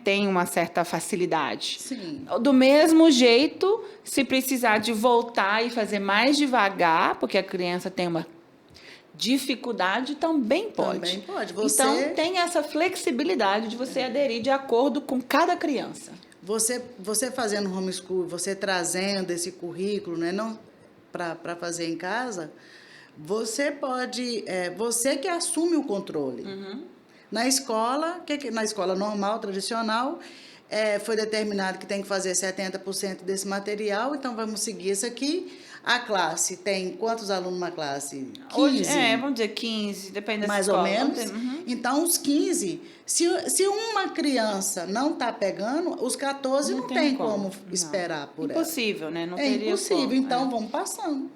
tem uma certa facilidade.
Sim.
Do mesmo jeito, se precisar de voltar e fazer mais devagar, porque a criança tem uma dificuldade, também pode.
Também pode.
Então, tem essa flexibilidade de você aderir de acordo com cada criança.
Você fazendo homeschool, você trazendo esse currículo, né, não para fazer em casa, você pode... você que assume o controle. Na escola normal, tradicional, foi determinado que tem que fazer 70% desse material, então vamos seguir isso aqui. A classe tem quantos alunos numa classe? 15?
Hoje, vamos dizer 15, depende da escola.
Mais ou menos. Então, os 15, se uma criança não está pegando, os 14 não tem como esperar por ela.
Impossível, né? Não teria
impossível,
como,
então vamos passando.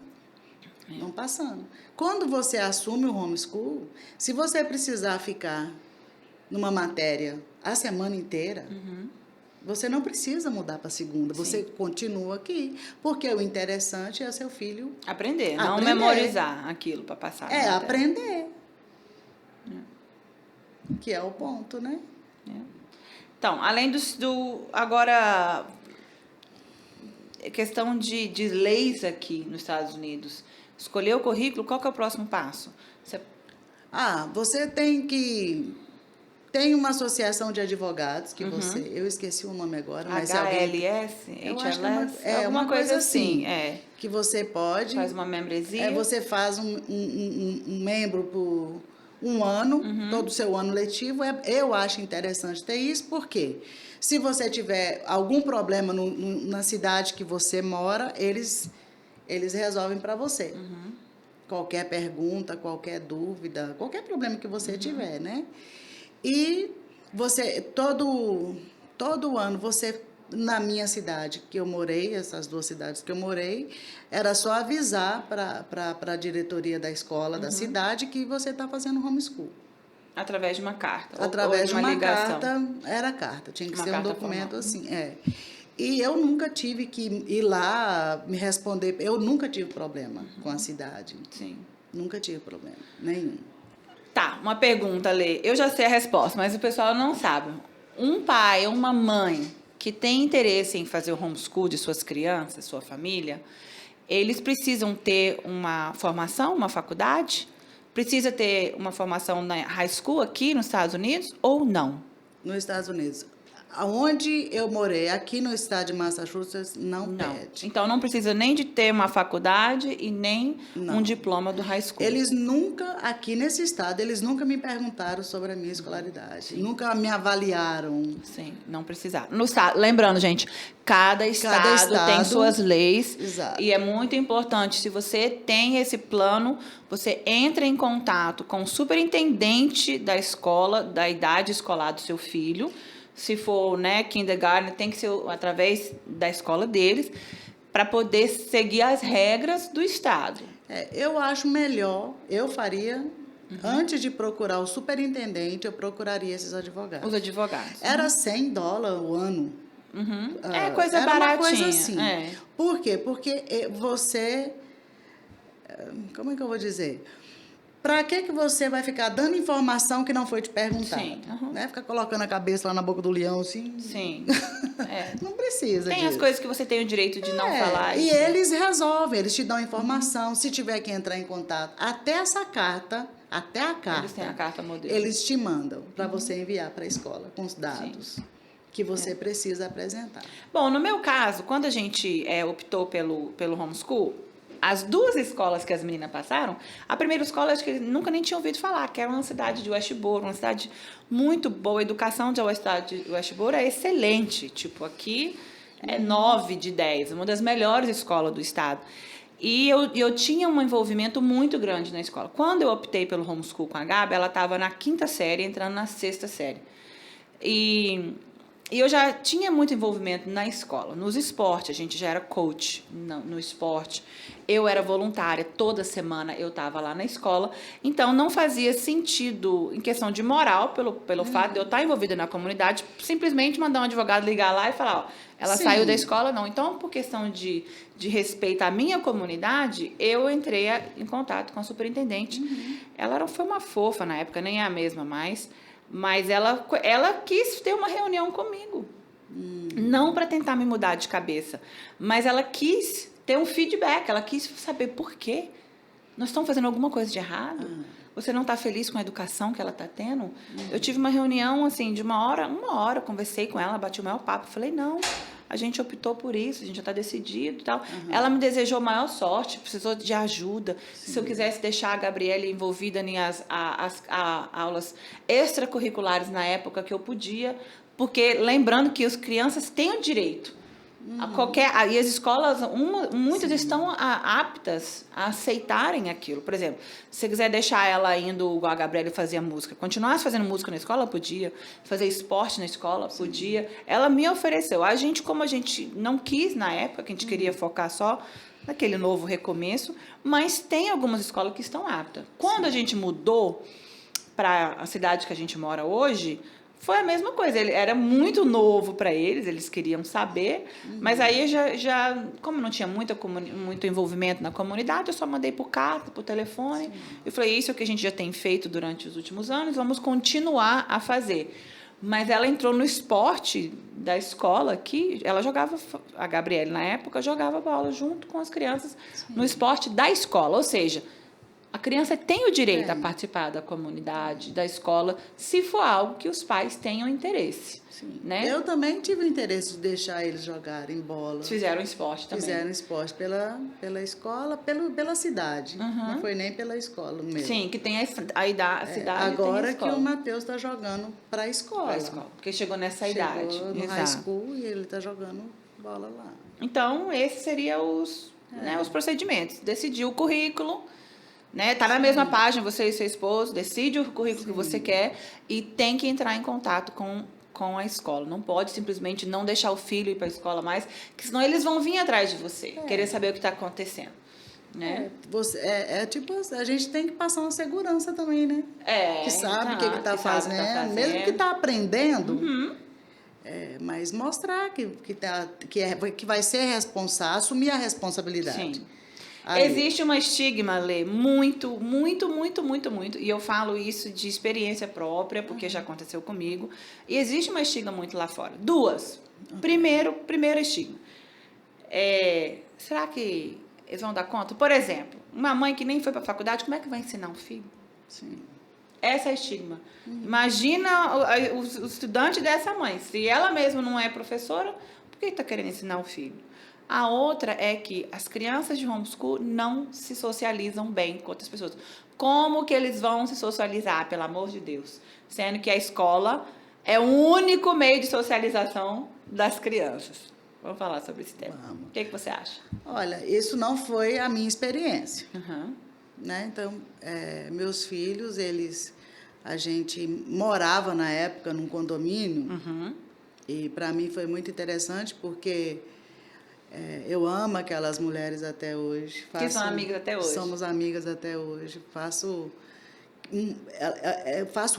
Vamos passando. Quando você assume o homeschool, se você precisar ficar numa matéria a semana inteira, você não precisa mudar para a segunda, você continua aqui, porque o interessante é seu filho
aprender, não memorizar aquilo para passar.
Aprender. Que é o ponto, né?
Então, além agora, questão de leis aqui nos Estados Unidos, escolher o currículo, qual que é o próximo passo?
Você tem que Tem uma associação de advogados que você... Eu esqueci o nome agora, mas
HLS?
Eu acho que
HLS? Alguma coisa assim.
Que você pode...
Faz uma membresia.
Você faz um membro por um ano, todo o seu ano letivo. Eu acho interessante ter isso, porque se você tiver algum problema na cidade que você mora, eles resolvem para você. Qualquer pergunta, qualquer dúvida, qualquer problema que você tiver, né? E você, todo ano, você, na minha cidade que eu morei, essas 2 cidades que eu morei, era só avisar para a diretoria da escola, da cidade, que você está fazendo homeschool.
Através de uma carta?
Através
ou
de uma
ligação?
carta, era carta, tinha que
Uma
ser um documento
formal.
assim, E eu nunca tive que ir lá me responder, eu nunca tive problema com a cidade.
Sim.
Nunca tive problema, nenhum.
Tá, uma pergunta, Lê. Eu já sei a resposta, mas o pessoal não sabe. Um pai ou uma mãe que tem interesse em fazer o homeschool de suas crianças, sua família, eles precisam ter uma formação, uma faculdade? Precisa ter uma formação na high school aqui nos Estados Unidos ou não?
Nos Estados Unidos. Onde eu morei, aqui no estado de Massachusetts, não pede.
Então, não precisa nem de ter uma faculdade e nem um diploma do high school.
Eles nunca, aqui nesse estado, eles nunca me perguntaram sobre a minha escolaridade. Sim. Nunca me avaliaram.
Sim, não precisaram. Lembrando, gente, cada estado tem suas leis.
Exato.
E é muito importante, se você tem esse plano, você entra em contato com o superintendente da escola, da idade escolar do seu filho. Se for, kindergarten, tem que ser através da escola deles, para poder seguir as regras do estado.
Eu acho melhor, eu faria, antes de procurar o superintendente, eu procuraria esses advogados.
Os advogados.
Era $100 o ano.
É coisa baratinha.
Uma coisa assim. Por quê? Porque você... Como é que eu vou dizer? Para que você vai ficar dando informação que não foi te perguntada?
Sim.
Ficar colocando a cabeça lá na boca do leão, assim.
Sim.
Não precisa
Tem
disso.
as coisas que você tem o direito de não falar.
E eles resolvem, eles te dão informação. Se tiver que entrar em contato, até a carta,
Eles têm a carta modelo.
eles te mandam para você enviar para a escola com os dados que você precisa apresentar.
Bom, no meu caso, quando a gente optou pelo homeschool, as 2 escolas que as meninas passaram, a primeira escola, acho que eles nunca nem tinham ouvido falar, que era uma cidade de Westboro, uma cidade muito boa. A educação de Westboro é excelente. Tipo, aqui é 9 de 10, uma das melhores escolas do estado. E eu tinha um envolvimento muito grande na escola. Quando eu optei pelo homeschool com a Gabi, ela estava na 5ª série, entrando na 6ª série. E eu já tinha muito envolvimento na escola, nos esportes, a gente já era coach no esporte. Eu era voluntária, toda semana eu estava lá na escola. Então, não fazia sentido, em questão de moral, pelo fato de eu estar envolvida na comunidade, simplesmente mandar um advogado ligar lá e falar, ela saiu da escola, não. Então, por questão de respeito à minha comunidade, eu entrei em contato com a superintendente. Ela foi uma fofa na época, nem é a mesma mais. Mas ela quis ter uma reunião comigo. Não para tentar me mudar de cabeça, mas ela quis ter um feedback, ela quis saber por quê. Nós estamos fazendo alguma coisa de errado? Você não está feliz com a educação que ela está tendo? Eu tive uma reunião assim, de uma hora, conversei com ela, bati o maior papo, falei, não, a gente optou por isso, a gente já está decidido e tal. Ela me desejou maior sorte, precisou de ajuda. Sim. Se eu quisesse deixar a Gabriele envolvida em as aulas extracurriculares na época que eu podia, porque lembrando que as crianças têm o direito. E as escolas, muitas estão aptas a aceitarem aquilo. Por exemplo, se você quiser deixar ela indo, igual a Gabriele fazia música, continuasse fazendo música na escola, podia. Fazer esporte na escola, podia. Ela me ofereceu. Como a gente não quis na época, que a gente queria focar só naquele novo recomeço, mas tem algumas escolas que estão aptas. Quando a gente mudou para a cidade que a gente mora hoje, foi a mesma coisa, ele era muito novo para eles queriam saber, mas aí como não tinha muito envolvimento na comunidade, eu só mandei por carta, por telefone. Sim. Eu falei, isso é o que a gente já tem feito durante os últimos anos, vamos continuar a fazer. Mas ela entrou no esporte da escola, que ela jogava, a Gabriele na época, jogava bola junto com as crianças. Sim. No esporte da escola, ou seja, A criança tem o direito a participar da comunidade, da escola, se for algo que os pais tenham interesse.
Sim.
Né?
Eu também tive o interesse de deixar eles jogarem bola.
Fizeram esporte também.
Fizeram esporte pela escola, pela cidade. Não foi nem pela escola mesmo.
Sim, que tem a cidade.
Agora
tem a
que o Matheus está jogando para a escola.
Porque chegou nessa idade.
No high school e ele está jogando bola lá.
Então, esses seriam os procedimentos. Decidir o currículo, né? Tá na mesma página, você e seu esposo, decide o currículo que você quer e tem que entrar em contato com a escola. Não pode simplesmente não deixar o filho ir para a escola mais, porque senão eles vão vir atrás de você, querer saber o que está acontecendo. Né?
Tipo, a gente tem que passar uma segurança também, né? Que sabe o que está fazendo, mesmo que está aprendendo. Mas mostrar que vai ser responsável, assumir a responsabilidade.
Sim. Existe uma estigma, Lê, muito, e eu falo isso de experiência própria, porque já aconteceu comigo, e existe uma estigma muito lá fora. Duas. Primeiro estigma. Será que eles vão dar conta? Por exemplo, uma mãe que nem foi para a faculdade, como é que vai ensinar um filho?
Sim.
Essa é a estigma. Imagina o estudante dessa mãe. Se ela mesma não é professora, por que está querendo ensinar o filho? A outra é que as crianças de homeschool não se socializam bem com outras pessoas. Como que eles vão se socializar, pelo amor de Deus? Sendo que a escola é o único meio de socialização das crianças. Vamos falar sobre esse tema. O que você acha?
Olha, isso não foi a minha experiência. Né? Então, meus filhos, a gente morava na época num condomínio e para mim foi muito interessante porque eu amo aquelas mulheres até hoje.
Que são amigas até hoje.
Somos amigas até hoje. Faço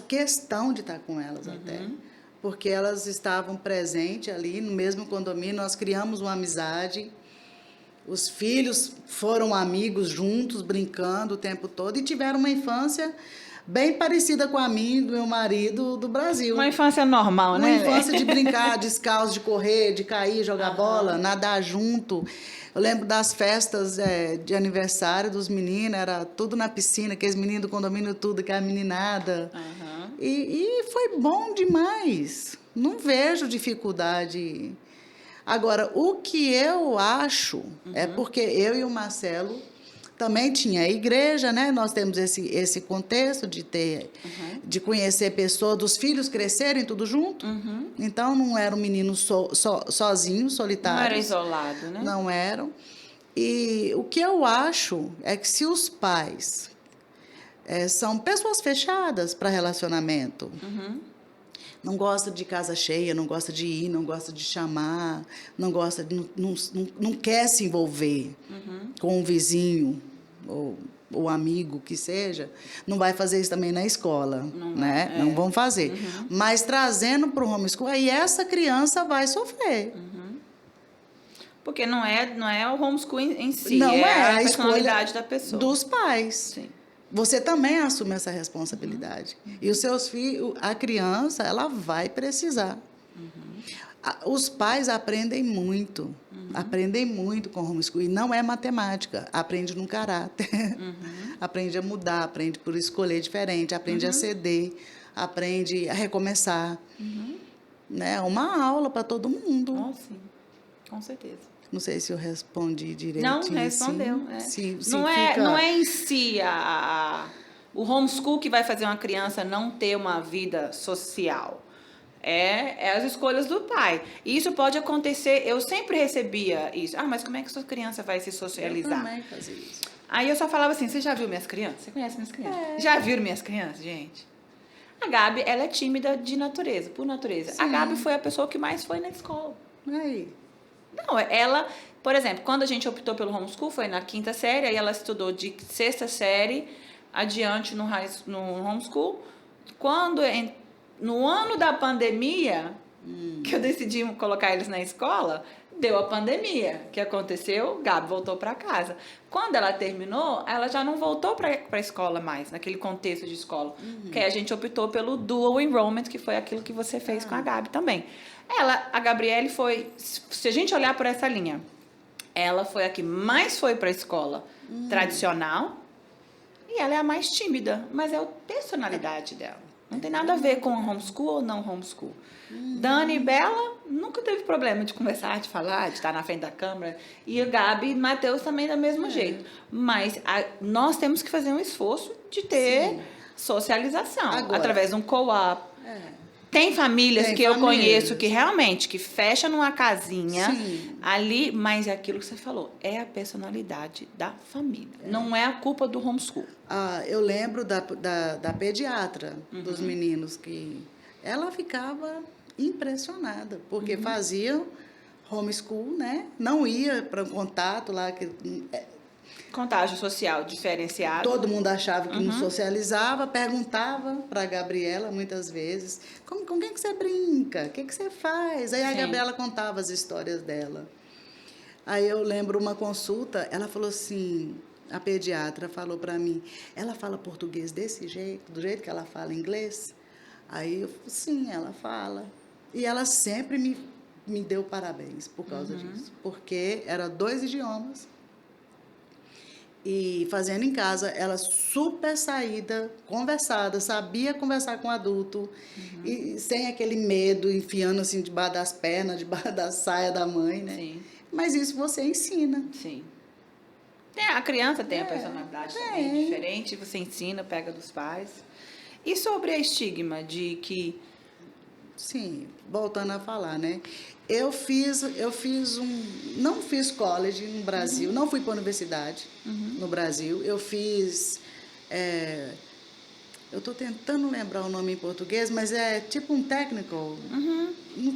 questão de estar com elas até. Porque elas estavam presentes ali no mesmo condomínio, nós criamos uma amizade. Os filhos foram amigos juntos, brincando o tempo todo e tiveram uma infância bem parecida com a minha e do meu marido do Brasil.
Uma infância normal, né?
Uma infância de brincar descalço, de correr, de cair, jogar bola, nadar junto. Eu lembro das festas de aniversário dos meninos, era tudo na piscina, aqueles meninos do condomínio tudo, que é a meninada. E foi bom demais. Não vejo dificuldade. Agora, o que eu acho é porque eu e o Marcelo também tinha a igreja, né? Nós temos esse contexto de de conhecer pessoas, dos filhos crescerem tudo junto. Então, não era um menino sozinho, solitário.
Não era isolado, né?
Não eram. E o que eu acho é que se os pais são pessoas fechadas para relacionamento, não gosta de casa cheia, não gosta de ir, não gosta de chamar, não gosta não quer se envolver com um vizinho ou o amigo que seja, não vai fazer isso também na escola, né? Não vão fazer. Mas trazendo para o homeschool, aí essa criança vai sofrer.
Porque não é o homeschool em si,
não
é a
escolha
personalidade da pessoa.
Dos pais.
Sim.
Você também assume essa responsabilidade. E os seus filhos, a criança, ela vai precisar. Os pais aprendem muito com homeschool. E não é matemática, aprende no caráter. Aprende a mudar, aprende por escolher diferente, aprende a ceder, aprende a recomeçar. É uma aula para todo mundo.
Oh, sim, com certeza.
Não sei se eu respondi direito.
Não, respondeu. Não é em si o homeschool que vai fazer uma criança não ter uma vida social. É as escolhas do pai. E isso pode acontecer, eu sempre recebia isso. Mas como é que sua criança vai se socializar?
Eu também fazia isso.
Aí eu só falava assim, você já viu minhas crianças? Você conhece minhas crianças? Já viram minhas crianças, gente? A Gabi, ela é tímida de natureza, por natureza. Sim. A Gabi foi a pessoa que mais foi na escola.
Aí.
Não, ela, por exemplo, quando a gente optou pelo homeschool, foi na 5ª série, aí ela estudou de 6ª série adiante no homeschool. Quando, no ano da pandemia, que eu decidi colocar eles na escola, deu a pandemia. O que aconteceu? Gabi voltou para casa. Quando ela terminou, ela já não voltou para a escola mais, naquele contexto de escola. Porque a gente optou pelo dual enrollment, que foi aquilo que você fez com a Gabi também. A Gabriele foi, se a gente olhar por essa linha, ela foi a que mais foi para a escola tradicional, E ela é a mais tímida, mas é a personalidade dela. Não tem nada a ver com homeschool ou não homeschool. Dani e Bela nunca teve problema de conversar, de falar, de estar na frente da câmera. E o Gabi e Matheus também do mesmo jeito. Mas nós temos que fazer um esforço de ter socialização.
Agora,
através de um co-op. Tem famílias que eu conheço que realmente, que fecha numa casinha ali, mas é aquilo que você falou, é a personalidade da família. Não é a culpa do homeschool.
Eu lembro da pediatra dos meninos, que ela ficava impressionada, porque fazia homeschool, né? Não ia para um contato lá.
Contágio social diferenciado.
Todo mundo achava que não socializava, perguntava para a Gabriela muitas vezes, com quem que você brinca? O que você faz? Aí a Gabriela contava as histórias dela. Aí eu lembro uma consulta, ela falou assim, a pediatra falou para mim, ela fala português desse jeito, do jeito que ela fala inglês? Aí eu falei, sim, ela fala. E ela sempre me deu parabéns por causa disso, porque eram 2 idiomas. E fazendo em casa, ela super saída, conversada, sabia conversar com o adulto, e sem aquele medo, enfiando assim debaixo das pernas, debaixo da saia da mãe, né?
Sim.
Mas isso você ensina.
Sim. A criança tem a personalidade também diferente, você ensina, pega dos pais. E sobre a estigma de que...
Sim, voltando a falar, né? Eu fiz não fiz college no Brasil, não fui para a universidade no Brasil. Eu fiz, eu estou tentando lembrar o nome em português, mas é tipo um technical.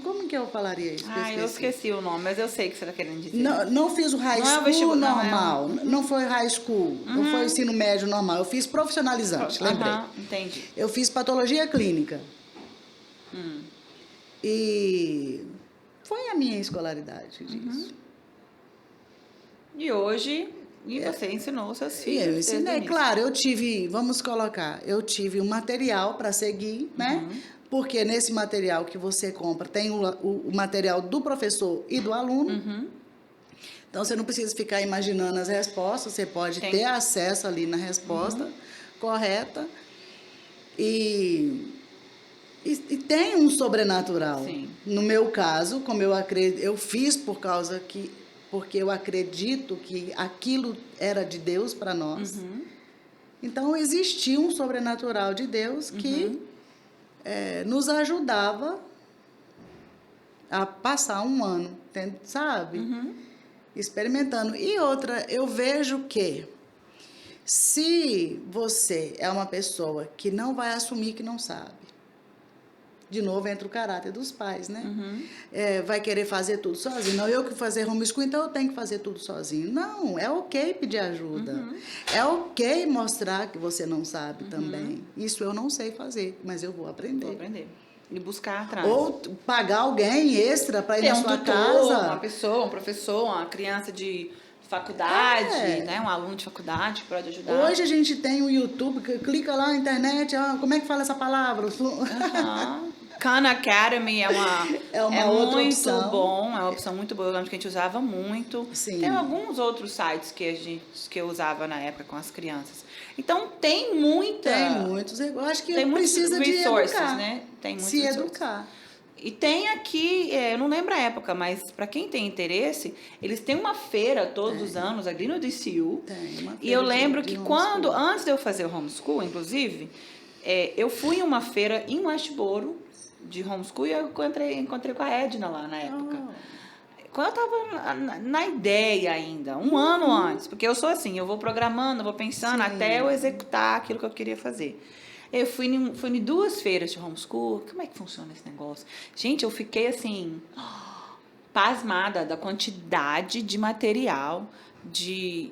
Como que eu falaria isso?
Eu esqueci o nome, mas eu sei o que você está querendo dizer.
Não fiz o high school normal, não foi high school, não foi o ensino médio normal. Eu fiz profissionalizante, lembrei.
Entendi.
Eu fiz patologia clínica. E foi a minha escolaridade disso.
E hoje, você ensinou os seus filhos?
Eu ensinei, claro, eu tive um material para seguir, né? Porque nesse material que você compra tem o material do professor e do aluno. Então, você não precisa ficar imaginando as respostas, você pode ter acesso ali na resposta correta. E tem um sobrenatural.
Sim.
No meu caso, como eu fiz porque eu acredito que aquilo era de Deus para nós. Então, existia um sobrenatural de Deus que nos ajudava a passar um ano, sabe? Experimentando. E outra, eu vejo que se você é uma pessoa que não vai assumir que não sabe, de novo entra o caráter dos pais, né? Vai querer fazer tudo sozinho. Não, eu que fazer homeschool, então eu tenho que fazer tudo sozinho. Não, é ok pedir ajuda. É ok mostrar que você não sabe também. Isso eu não sei fazer, mas eu vou aprender.
Vou aprender. E buscar atrás.
Ou pagar alguém extra para ir na sua casa.
Uma pessoa, um professor, uma criança de faculdade, né? Um aluno de faculdade que pode ajudar.
Hoje a gente tem o YouTube, clica lá na internet, como é que fala essa palavra?
Khan Academy é uma outra muito
opção.
Bom, é uma opção muito boa, eu lembro que a gente usava muito.
Sim.
Tem alguns outros sites que eu usava na época com as crianças. Então tem muitos.
Eu acho que
tem
precisa de educar,
né? Tem muitos
se educar.
E tem aqui, eu não lembro a época, mas para quem tem interesse, eles têm uma feira todos os anos ali no DCU. E eu lembro que antes de eu fazer o homeschool, inclusive, eu fui em uma feira em Westboro de homeschool e eu encontrei com a Edna lá na época. Quando eu estava na ideia ainda, um ano antes, porque eu sou assim, eu vou programando, vou pensando até eu executar aquilo que eu queria fazer. Eu fui em 2 feiras de homeschool. Como é que funciona esse negócio? Gente, eu fiquei assim, pasmada da quantidade de material, de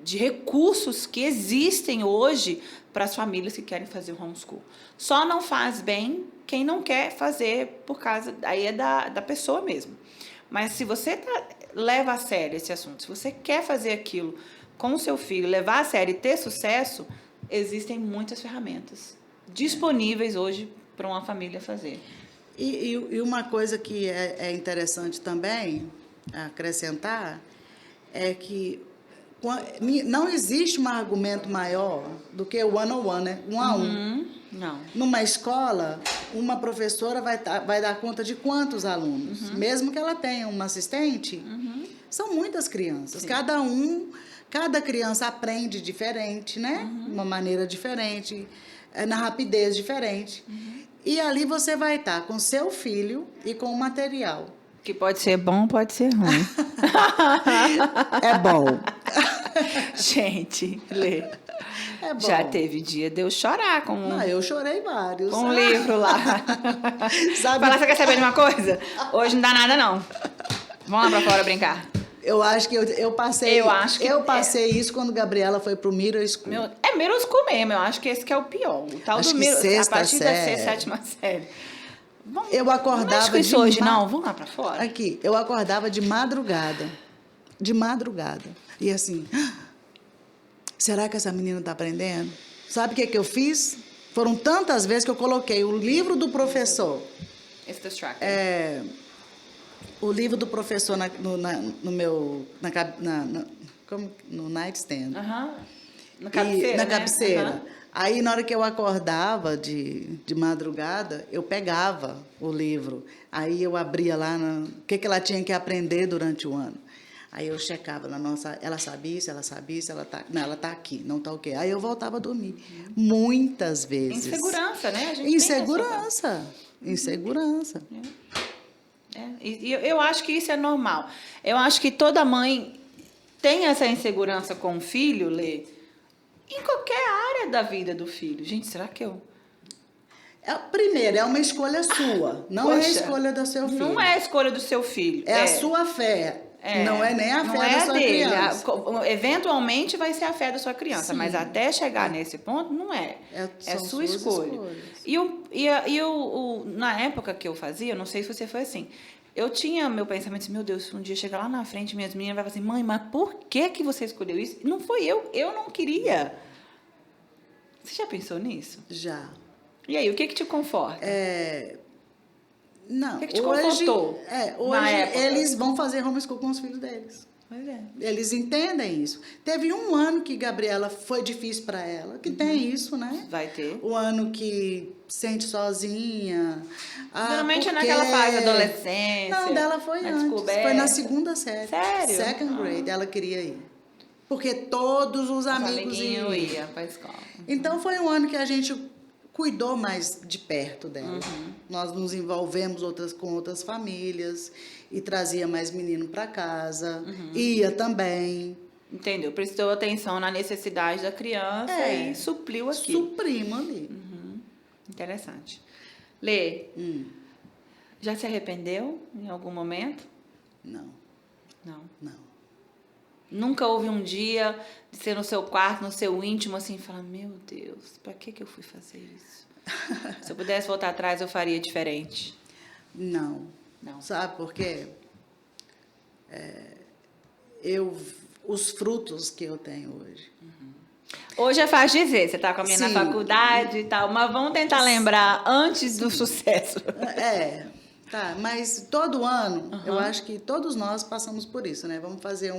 recursos que existem hoje para as famílias que querem fazer o homeschool. Só não faz bem quem não quer fazer por causa... Aí é da pessoa mesmo. Mas se você leva a sério esse assunto, se você quer fazer aquilo com o seu filho, levar a sério e ter sucesso, existem muitas ferramentas disponíveis hoje para uma família fazer.
E uma coisa que é interessante também acrescentar é que Não existe um argumento maior do que o one-on-one, né? Um a um.
Não.
Numa escola, uma professora vai dar conta de quantos alunos? Mesmo que ela tenha uma assistente, são muitas crianças. Sim. Cada criança aprende diferente, né? Uma maneira diferente, na rapidez diferente. E ali você vai estar com seu filho e com o material.
Que pode ser bom, pode ser ruim.
É bom.
Gente, Lê. É bom. Já teve dia de eu chorar com
Não, eu chorei vários.
Com um livro lá. Sabe? Fala, você quer saber de uma coisa? Hoje não dá nada, não. Vamos lá pra fora brincar.
Eu acho que eu passei. Eu passei isso quando Gabriela foi pro Middle School.
É Middle School mesmo, eu acho que esse que é o pior. O tal
acho
do
Middle School. A
partir da sétima série.
Eu acordava. Não acho
isso hoje, não. Vamos lá pra fora.
Aqui, eu acordava de madrugada. De madrugada. E assim. Será que essa menina está aprendendo? Sabe o que eu fiz? Foram tantas vezes que eu coloquei o livro do professor.
It's distracting.
O livro do professor no nightstand.
Na cabeceira,
na cabeceira. Aí, na hora que eu acordava de madrugada, eu pegava o livro. Aí eu abria lá o que ela tinha que aprender durante o ano. Aí eu checava, ela sabia isso, ela tá... Não, ela tá aqui, não tá ok. Aí eu voltava a dormir. Muitas vezes.
Insegurança, né?
Insegurança.
E eu acho que isso é normal. Eu acho que toda mãe tem essa insegurança com o filho, Lê, em qualquer área da vida do filho. Gente, será que eu...
Primeiro, é uma escolha sua. Não é a escolha do seu filho.
Não é a escolha do seu filho.
É a sua fé. Não é nem a fé da sua criança.
Eventualmente vai ser a fé da sua criança, mas até chegar nesse ponto, não é. É sua escolha. Na época que eu fazia, não sei se você foi assim, eu tinha meu pensamento assim, meu Deus, se um dia chegar lá na frente, minhas meninas vão falar assim, mãe, mas por que você escolheu isso? Não foi eu não queria. Você já pensou nisso?
Já.
E aí, o que te conforta?
Não,
o que te confortou?
Hoje eles vão fazer homeschool com os filhos deles.
Pois é.
Eles entendem isso. Teve um ano que Gabriela foi difícil para ela, que tem isso, né?
Vai ter.
O ano que sente sozinha.
Geralmente é naquela fase da adolescência.
Não, dela foi antes.
Descoberta.
Foi na segunda série.
Sério?
Second grade, ela queria ir. Porque todos os amigos iam
para a escola.
Então foi um ano que a gente cuidou mais de perto dela. Nós nos envolvemos com outras famílias e trazia mais menino para casa. Ia também.
Entendeu? Prestou atenção na necessidade da criança e supriu aqui.
Suprimos ali.
Interessante. Lê, já se arrependeu em algum momento?
Não.
Nunca houve um dia de ser no seu quarto, no seu íntimo, assim, e falar, meu Deus, para que eu fui fazer isso? Se eu pudesse voltar atrás, eu faria diferente.
Não. Sabe por quê? Os frutos que eu tenho hoje.
Hoje é fácil dizer, você está com a minha na faculdade e tal, mas vamos tentar lembrar antes do sucesso.
Tá, mas todo ano, eu acho que todos nós passamos por isso, né? Vamos fazer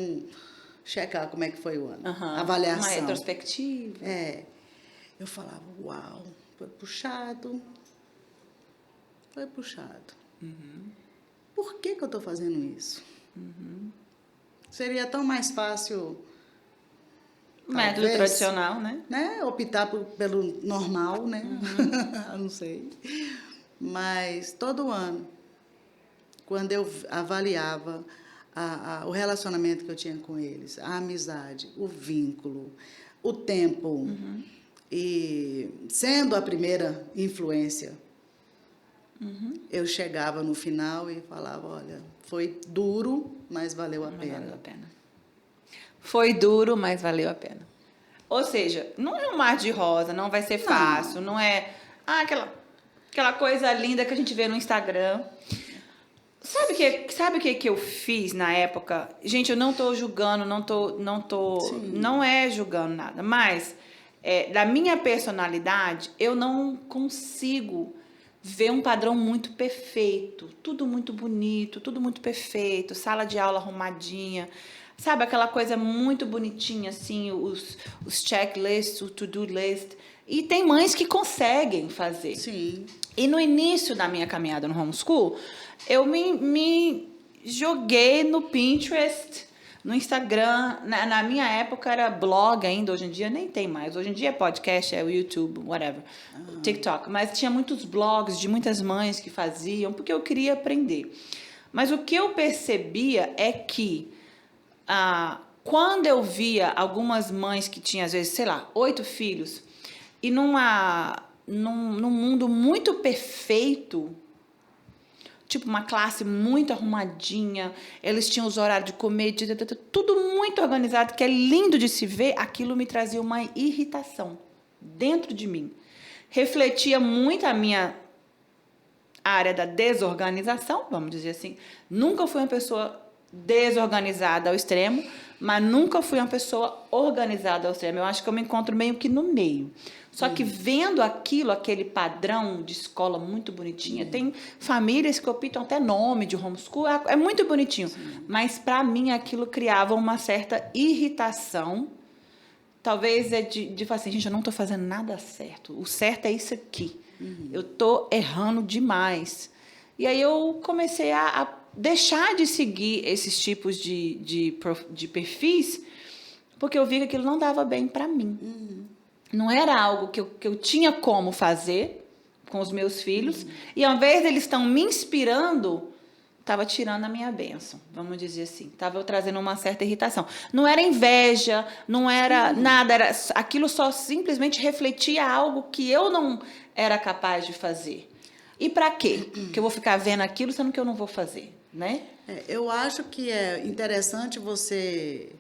checar como é que foi o ano. Avaliação.
Uma retrospectiva.
Eu falava, uau, foi puxado. Por que eu estou fazendo isso? Seria tão mais fácil...
Método tradicional,
né? Optar pelo normal, né? Eu não sei. Mas todo ano, quando eu avaliava o relacionamento que eu tinha com eles, a amizade, o vínculo, o tempo, e sendo a primeira influência, eu chegava no final e falava, olha, foi duro, mas valeu a pena.
Foi duro, mas valeu a pena. Ou seja, não é um mar de rosa, não vai ser fácil, não é aquela coisa linda que a gente vê no Instagram. Sabe o que eu fiz na época? Gente, eu não tô julgando, não é julgando nada, mas da minha personalidade, eu não consigo ver um padrão muito perfeito, tudo muito bonito, tudo muito perfeito, sala de aula arrumadinha, Sabe, aquela coisa muito bonitinha, assim, os checklists, o to-do list. E tem mães que conseguem fazer.
Sim.
E no início da minha caminhada no homeschool, eu me joguei no Pinterest, no Instagram. Na minha época era blog ainda, hoje em dia nem tem mais. Hoje em dia é podcast, é o YouTube, whatever, TikTok. Mas tinha muitos blogs de muitas mães que faziam, porque eu queria aprender. Mas o que eu percebia é que quando eu via algumas mães que tinham, às vezes, sei lá, 8 filhos, e num mundo muito perfeito, tipo uma classe muito arrumadinha, eles tinham os horários de comer, tudo muito organizado, que é lindo de se ver, aquilo me trazia uma irritação dentro de mim. Refletia muito a minha área da desorganização, vamos dizer assim. Nunca fui uma pessoa desorganizada ao extremo, mas nunca fui uma pessoa organizada ao extremo. Eu acho que eu me encontro meio que no meio. Só que vendo aquilo, aquele padrão de escola muito bonitinha, tem famílias que optam até nome de homeschool, é muito bonitinho. Sim. Mas, para mim, aquilo criava uma certa irritação. Talvez de falar assim, gente, eu não estou fazendo nada certo. O certo é isso aqui. Eu estou errando demais. E aí eu comecei a deixar de seguir esses tipos de perfis, porque eu vi que aquilo não dava bem para mim. Não era algo que eu tinha como fazer com os meus filhos. E, ao invés de eles estão me inspirando, estava tirando a minha bênção, vamos dizer assim. Estava trazendo uma certa irritação. Não era inveja, não era nada. Aquilo só simplesmente refletia algo que eu não era capaz de fazer. E para quê? Que eu vou ficar vendo aquilo, sendo que eu não vou fazer, né?
Eu acho que é interessante você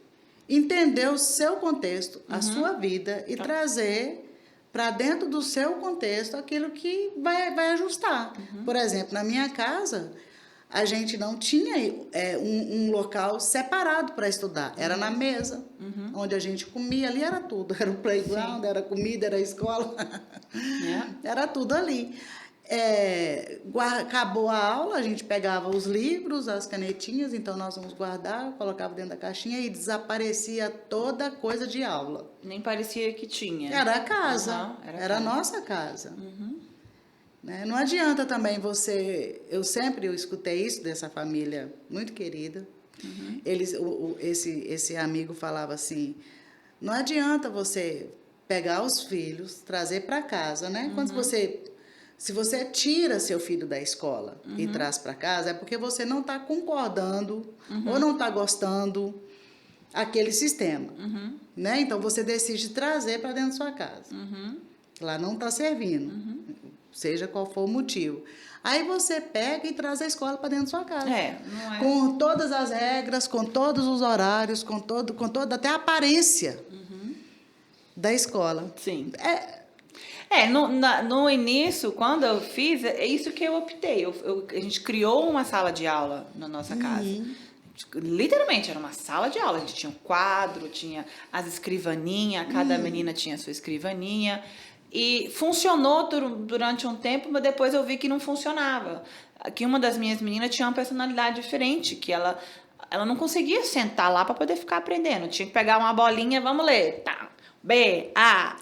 entender o seu contexto, a sua vida, e trazer para dentro do seu contexto aquilo que vai ajustar. Por exemplo, na minha casa, a gente não tinha um local separado para estudar. Era na mesa, onde a gente comia. Ali era tudo. Era o playground, era comida, era escola. Era tudo ali. Acabou a aula, a gente pegava os livros, as canetinhas, então nós vamos guardar, colocava dentro da caixinha e desaparecia toda coisa de aula.
Nem parecia que tinha.
Era a casa, era a nossa casa. Né? Não adianta também eu sempre escutei isso dessa família muito querida. Esse amigo falava assim, não adianta você pegar os filhos, trazer para casa, né? Se você tira seu filho da escola e traz para casa, é porque você não está concordando ou não está gostando daquele sistema. Né? Então, você decide trazer para dentro da sua casa. Lá não está servindo, seja qual for o motivo. Aí você pega e traz a escola para dentro da sua casa.
Não é?
Com todas as regras, com todos os horários, com toda até a aparência da escola.
Sim. No início, quando eu fiz, é isso que eu optei. A gente criou uma sala de aula na nossa casa. Literalmente, era uma sala de aula. A gente tinha um quadro, tinha as escrivaninhas, cada menina tinha a sua escrivaninha. E funcionou durante um tempo, mas depois eu vi que não funcionava. Que uma das minhas meninas tinha uma personalidade diferente, que ela não conseguia sentar lá para poder ficar aprendendo. Tinha que pegar uma bolinha, vamos ler. Tá. B, A,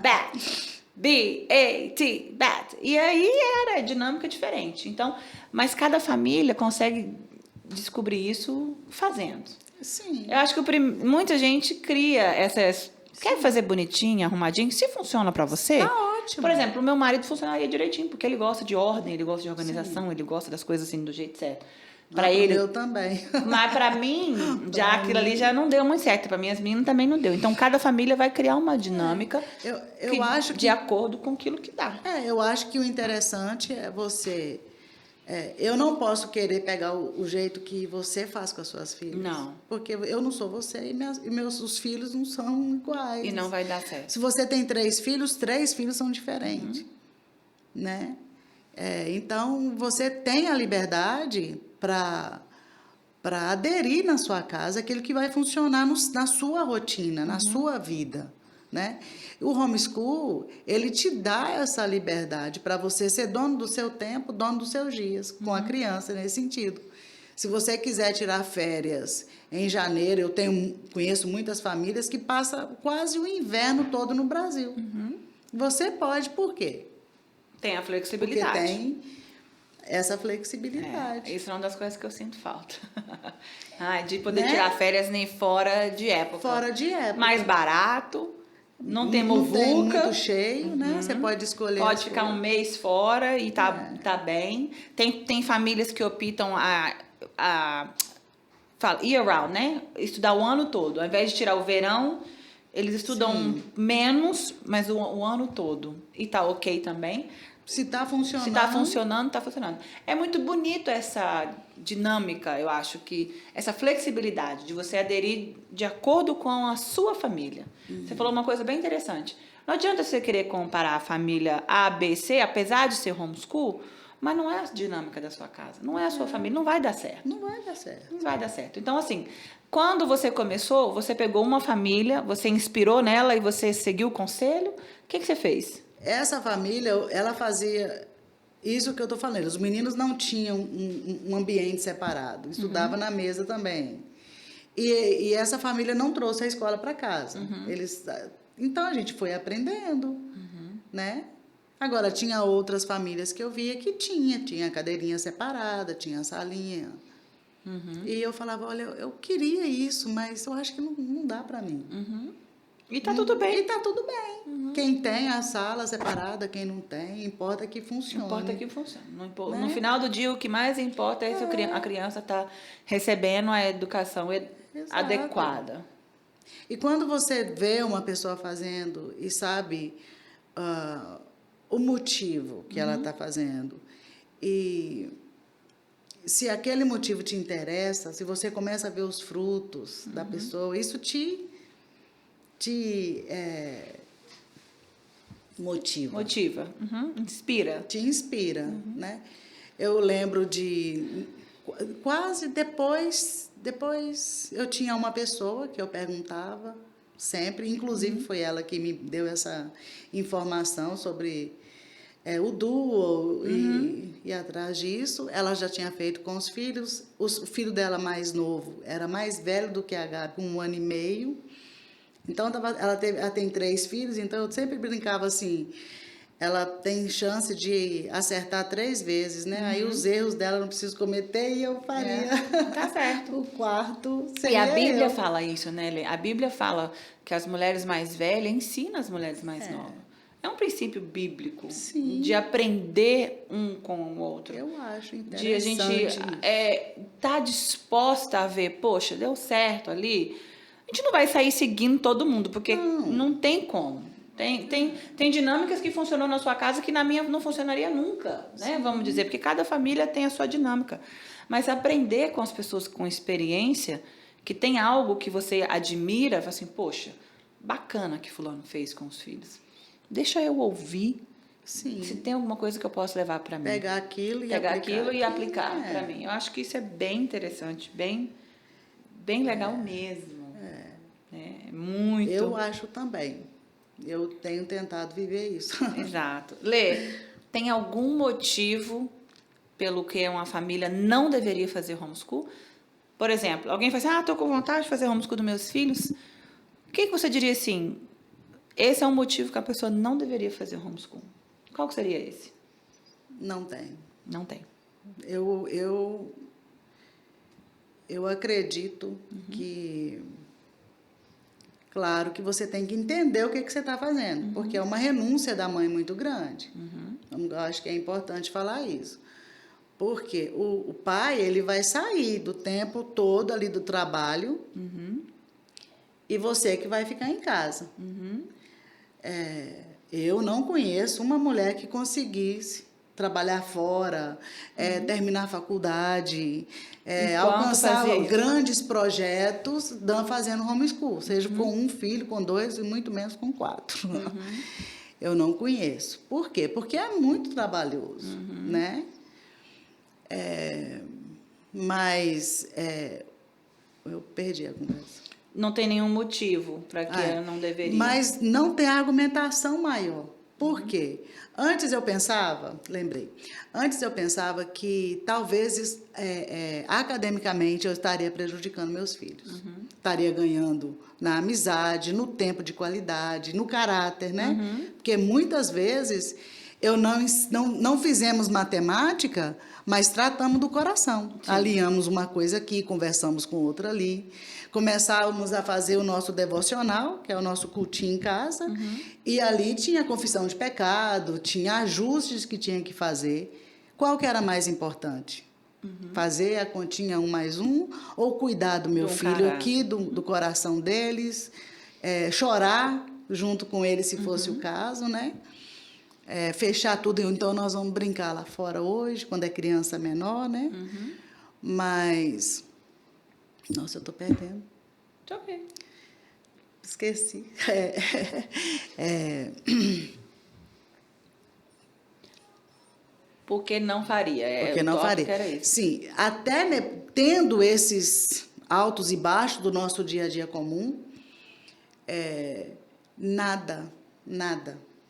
bat. B, A, T, bat. E aí era dinâmica diferente. Então, mas cada família consegue descobrir isso fazendo.
Sim.
Eu acho que muita gente cria essas... Quer fazer bonitinho, arrumadinho? Se funciona para você...
Tá ótimo.
Por exemplo, o meu marido funcionaria direitinho, porque ele gosta de ordem, ele gosta de organização, ele gosta das coisas assim do jeito certo. Para ele
eu também.
Mas para mim, aquilo ali já não deu muito certo. Para minhas meninas também não deu. Então, cada família vai criar uma dinâmica
eu acho que,
de acordo com aquilo que dá.
Eu acho que o interessante é você... eu não posso querer pegar o jeito que você faz com as suas filhas.
Não.
Porque eu não sou você e os filhos não são iguais.
E não vai dar certo.
Se você tem 3 filhos são diferentes. Né? Então, você tem a liberdade para aderir na sua casa aquilo que vai funcionar na sua rotina, na sua vida. Né? O homeschool, ele te dá essa liberdade para você ser dono do seu tempo, dono dos seus dias, com a criança, nesse sentido. Se você quiser tirar férias em janeiro, conheço muitas famílias que passam quase o inverno todo no Brasil. Você pode, por quê?
Tem a flexibilidade.
Porque tem essa flexibilidade.
Isso é uma das coisas que eu sinto falta. De poder tirar férias nem fora de época.
Fora de época.
Mais barato, não tem muvuca.
Não tem muito cheio, né? Você pode escolher.
Pode ficar um mês fora e tá bem. Tem famílias que optam fala year round, né? Estudar o ano todo. Ao invés de tirar o verão, eles estudam menos, mas o ano todo. E tá ok também.
Se tá funcionando.
Se tá funcionando, tá funcionando. É muito bonito essa dinâmica, eu acho que essa flexibilidade de você aderir de acordo com a sua família. Você falou uma coisa bem interessante. Não adianta você querer comparar a família A, B, C, apesar de ser homeschool, mas não é a dinâmica da sua casa, não é a sua família, não vai dar certo.
Não vai dar certo.
Não vai dar certo. Então, assim, quando você começou, você pegou uma família, você inspirou nela e você seguiu o conselho, o que você fez?
Essa família, ela fazia isso que eu estou falando. Os meninos não tinham um ambiente separado, estudavam na mesa também. E essa família não trouxe a escola para casa. Então a gente foi aprendendo, né? Agora tinha outras famílias que eu via que tinha cadeirinha separada, tinha salinha. E eu falava, olha, eu queria isso, mas eu acho que não dá para mim.
E tá tudo bem.
E tá tudo bem. Quem tem a sala separada, quem não tem, importa que funcione.
Importa que funcione. No final do dia, o que mais importa é se a criança está recebendo a educação adequada.
E quando você vê uma pessoa fazendo e sabe o motivo que ela está fazendo, e se aquele motivo te interessa, se você começa a ver os frutos da pessoa, isso te motiva.
Inspira.
Te inspira, né? Eu lembro de quase depois eu tinha uma pessoa que eu perguntava sempre, inclusive foi ela que me deu essa informação sobre o duo e atrás disso. Ela já tinha feito com os filhos. O filho dela mais novo era mais velho do que a Gabi, com 1 ano e meio. Então, ela tem 3 filhos, então eu sempre brincava assim, ela tem chance de acertar 3 vezes, né? Aí os erros dela eu não preciso cometer e eu faria.
Tá certo.
O quarto seria
E a Bíblia fala isso, né, Lê? A Bíblia fala que as mulheres mais velhas ensinam as mulheres mais novas. É um princípio bíblico.
Sim.
De aprender um com o outro.
Eu acho interessante.
De a gente tá disposta a ver, poxa, deu certo ali. A gente não vai sair seguindo todo mundo, porque não tem como. Tem dinâmicas que funcionam na sua casa que na minha não funcionaria nunca, né? Vamos dizer, porque cada família tem a sua dinâmica. Mas aprender com as pessoas com experiência, que tem algo que você admira, fala assim, poxa, bacana que fulano fez com os filhos. Deixa eu ouvir.
Sim.
Se tem alguma coisa que eu posso levar para mim.
Pegar aquilo e
aplicar para mim. Eu acho que isso é bem interessante, bem legal mesmo. Muito.
Eu acho também. Eu tenho tentado viver isso.
Exato. Lê, tem algum motivo pelo que uma família não deveria fazer homeschool? Por exemplo, alguém fala assim, estou com vontade de fazer homeschool dos meus filhos. O que você diria assim? Esse é um motivo que a pessoa não deveria fazer homeschool. Qual que seria esse?
Não tem.
Não tem.
Eu acredito que... Claro que você tem que entender o que você está fazendo, porque é uma renúncia da mãe muito grande. Eu acho que é importante falar isso. Porque o pai, ele vai sair do tempo todo ali do trabalho e você que vai ficar em casa. Eu não conheço uma mulher que conseguisse trabalhar fora, terminar a faculdade, alcançar grandes projetos fazendo homeschool, seja com 1 filho, com 2 e muito menos com 4. Eu não conheço. Por quê? Porque é muito trabalhoso, né? Mas eu perdi a conversa.
Não tem nenhum motivo para que ela não deveria.
Mas não tem argumentação maior. Por quê? Antes eu pensava que talvez academicamente eu estaria prejudicando meus filhos. Estaria ganhando na amizade, no tempo de qualidade, no caráter, né? Porque muitas vezes não fizemos matemática, mas tratamos do coração. Sim. Alinhamos uma coisa aqui, conversamos com outra ali. Começávamos a fazer o nosso devocional, que é o nosso cultinho em casa, e ali tinha confissão de pecado, tinha ajustes que tinha que fazer. Qual que era mais importante? Fazer a continha 1 mais 1, ou cuidar do meu filho aqui, do coração deles, chorar junto com eles, se fosse o caso, né? Fechar tudo, então nós vamos brincar lá fora hoje, quando é criança menor, né? Mas... Nossa, eu estou perdendo.
Ok.
Esqueci.
Porque não faria.
Porque não faria.
Era esse.
Sim, até né, tendo esses altos e baixos do nosso dia a dia comum, nada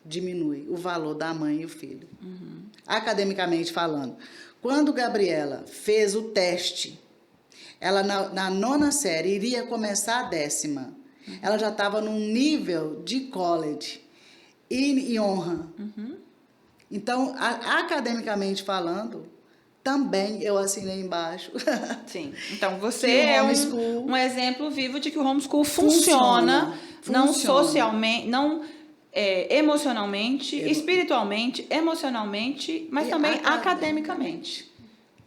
diminui o valor da mãe e o filho. Academicamente falando. Quando Gabriela fez o teste, ela na 9ª série iria começar a 10ª. Ela já estava num nível de college e honra. Então, academicamente falando, também eu assinei embaixo.
Sim. Então, você é um exemplo vivo de que o homeschool funciona. Não socialmente, não emocionalmente, espiritualmente, emocionalmente, mas também academicamente.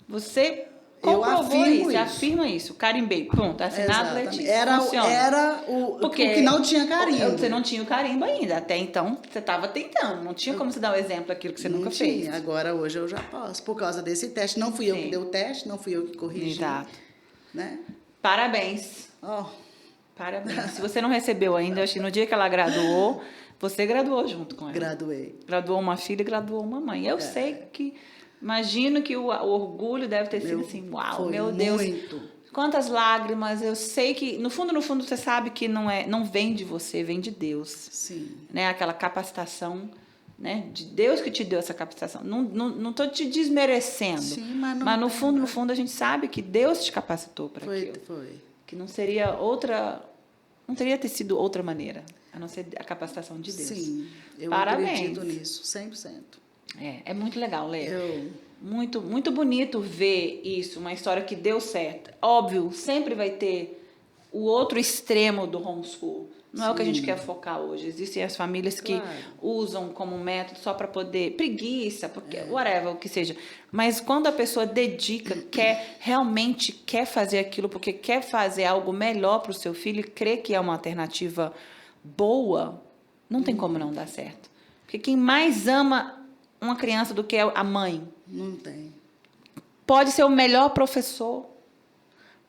Você comprovou isso, afirma isso. Carimbei, pronto, assinado, Letícia.
Era o que não tinha carimbo.
Você não tinha o carimbo ainda. Até então, você estava tentando. Não tinha como você dar um exemplo daquilo que você nunca fez.
Agora, hoje, eu já posso. Por causa desse teste. Não fui eu que dei o teste, não fui eu que corrigi.
Exato.
Né?
Parabéns. Parabéns. Se você não recebeu ainda, acho que no dia que ela graduou, você graduou junto com ela.
Graduei.
Graduou uma filha e graduou uma mãe. Eu sei que... Imagino que o orgulho deve ter sido assim, uau, meu Deus, quantas lágrimas. Eu sei que, no fundo, você sabe que não vem de você, vem de Deus.
Sim.
Né? Aquela capacitação, né? De Deus que te deu essa capacitação. Não estou te desmerecendo. Sim, mas no fundo, a gente sabe que Deus te capacitou para aquilo.
Foi.
Que não seria não teria ter sido outra maneira, a não ser a capacitação de Deus.
Sim, eu acredito nisso, 100%.
É muito legal, Lê. Muito, muito bonito ver isso, uma história que deu certo. Óbvio, sempre vai ter o outro extremo do homeschool. Não é o que a gente quer focar hoje. Existem as famílias que usam como método só para poder... Preguiça, porque whatever, o que seja. Mas quando a pessoa dedica, realmente quer fazer aquilo, porque quer fazer algo melhor para o seu filho e crê que é uma alternativa boa, não tem como não dar certo. Porque quem mais ama uma criança do que a mãe?
Não tem.
Pode ser o melhor professor,